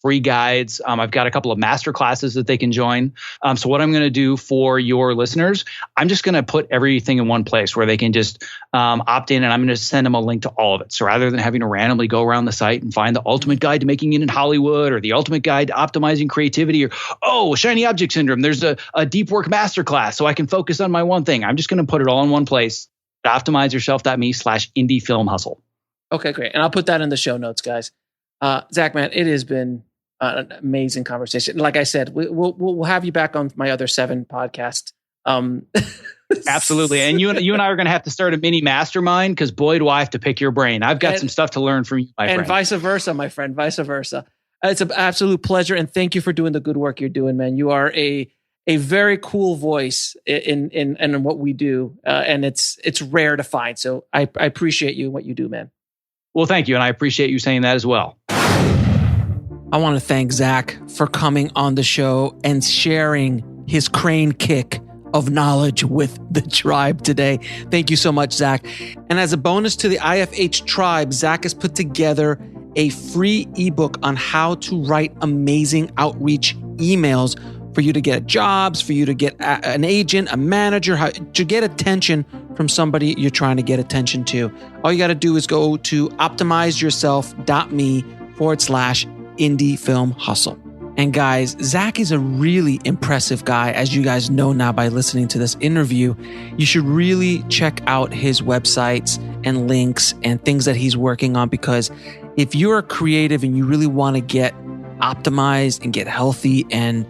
free guides. I've got a couple of master classes that they can join. So what I'm going to do for your listeners, I'm just going to put everything in one place where they can just opt in, and I'm going to send them a link to all of it. So rather than having to randomly go around the site and find the ultimate guide to making it in Hollywood or the ultimate guide to optimizing creativity or, shiny object syndrome, there's a deep work master class so I can focus on my one thing. I'm just going to put it all in one place. optimizeyourself.me/indie film hustle. Okay, great. And I'll put that in the show notes, guys. Zach, man, it has been an amazing conversation. Like I said, we'll have you back on my other 7 podcasts. Absolutely. And you and I are going to have to start a mini mastermind, because boy, do I have to pick your brain. I've got some stuff to learn from you, my friend. And vice versa, my friend, vice versa. It's an absolute pleasure. And thank you for doing the good work you're doing, man. You are a very cool voice in what we do. And it's rare to find. So I appreciate you and what you do, man. Well, thank you. And I appreciate you saying that as well. I want to thank Zach for coming on the show and sharing his crane kick of knowledge with the tribe today. Thank you so much, Zach. And as a bonus to the IFH tribe, Zach has put together a free ebook on how to write amazing outreach emails for you to get jobs, for you to get an agent, a manager, how to get attention from somebody you're trying to get attention to. All you got to do is go to optimizeyourself.me/indie film hustle. And guys, Zach is a really impressive guy, as you guys know now by listening to this interview. You should really check out his websites and links and things that he's working on, because if you're a creative and you really want to get optimized and get healthy and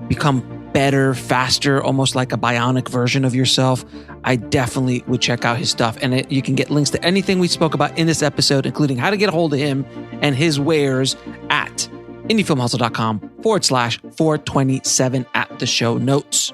become better, faster, almost like a bionic version of yourself, I definitely would check out his stuff. And you can get links to anything we spoke about in this episode, including how to get a hold of him and his wares at indiefilmhustle.com/427 at the show notes.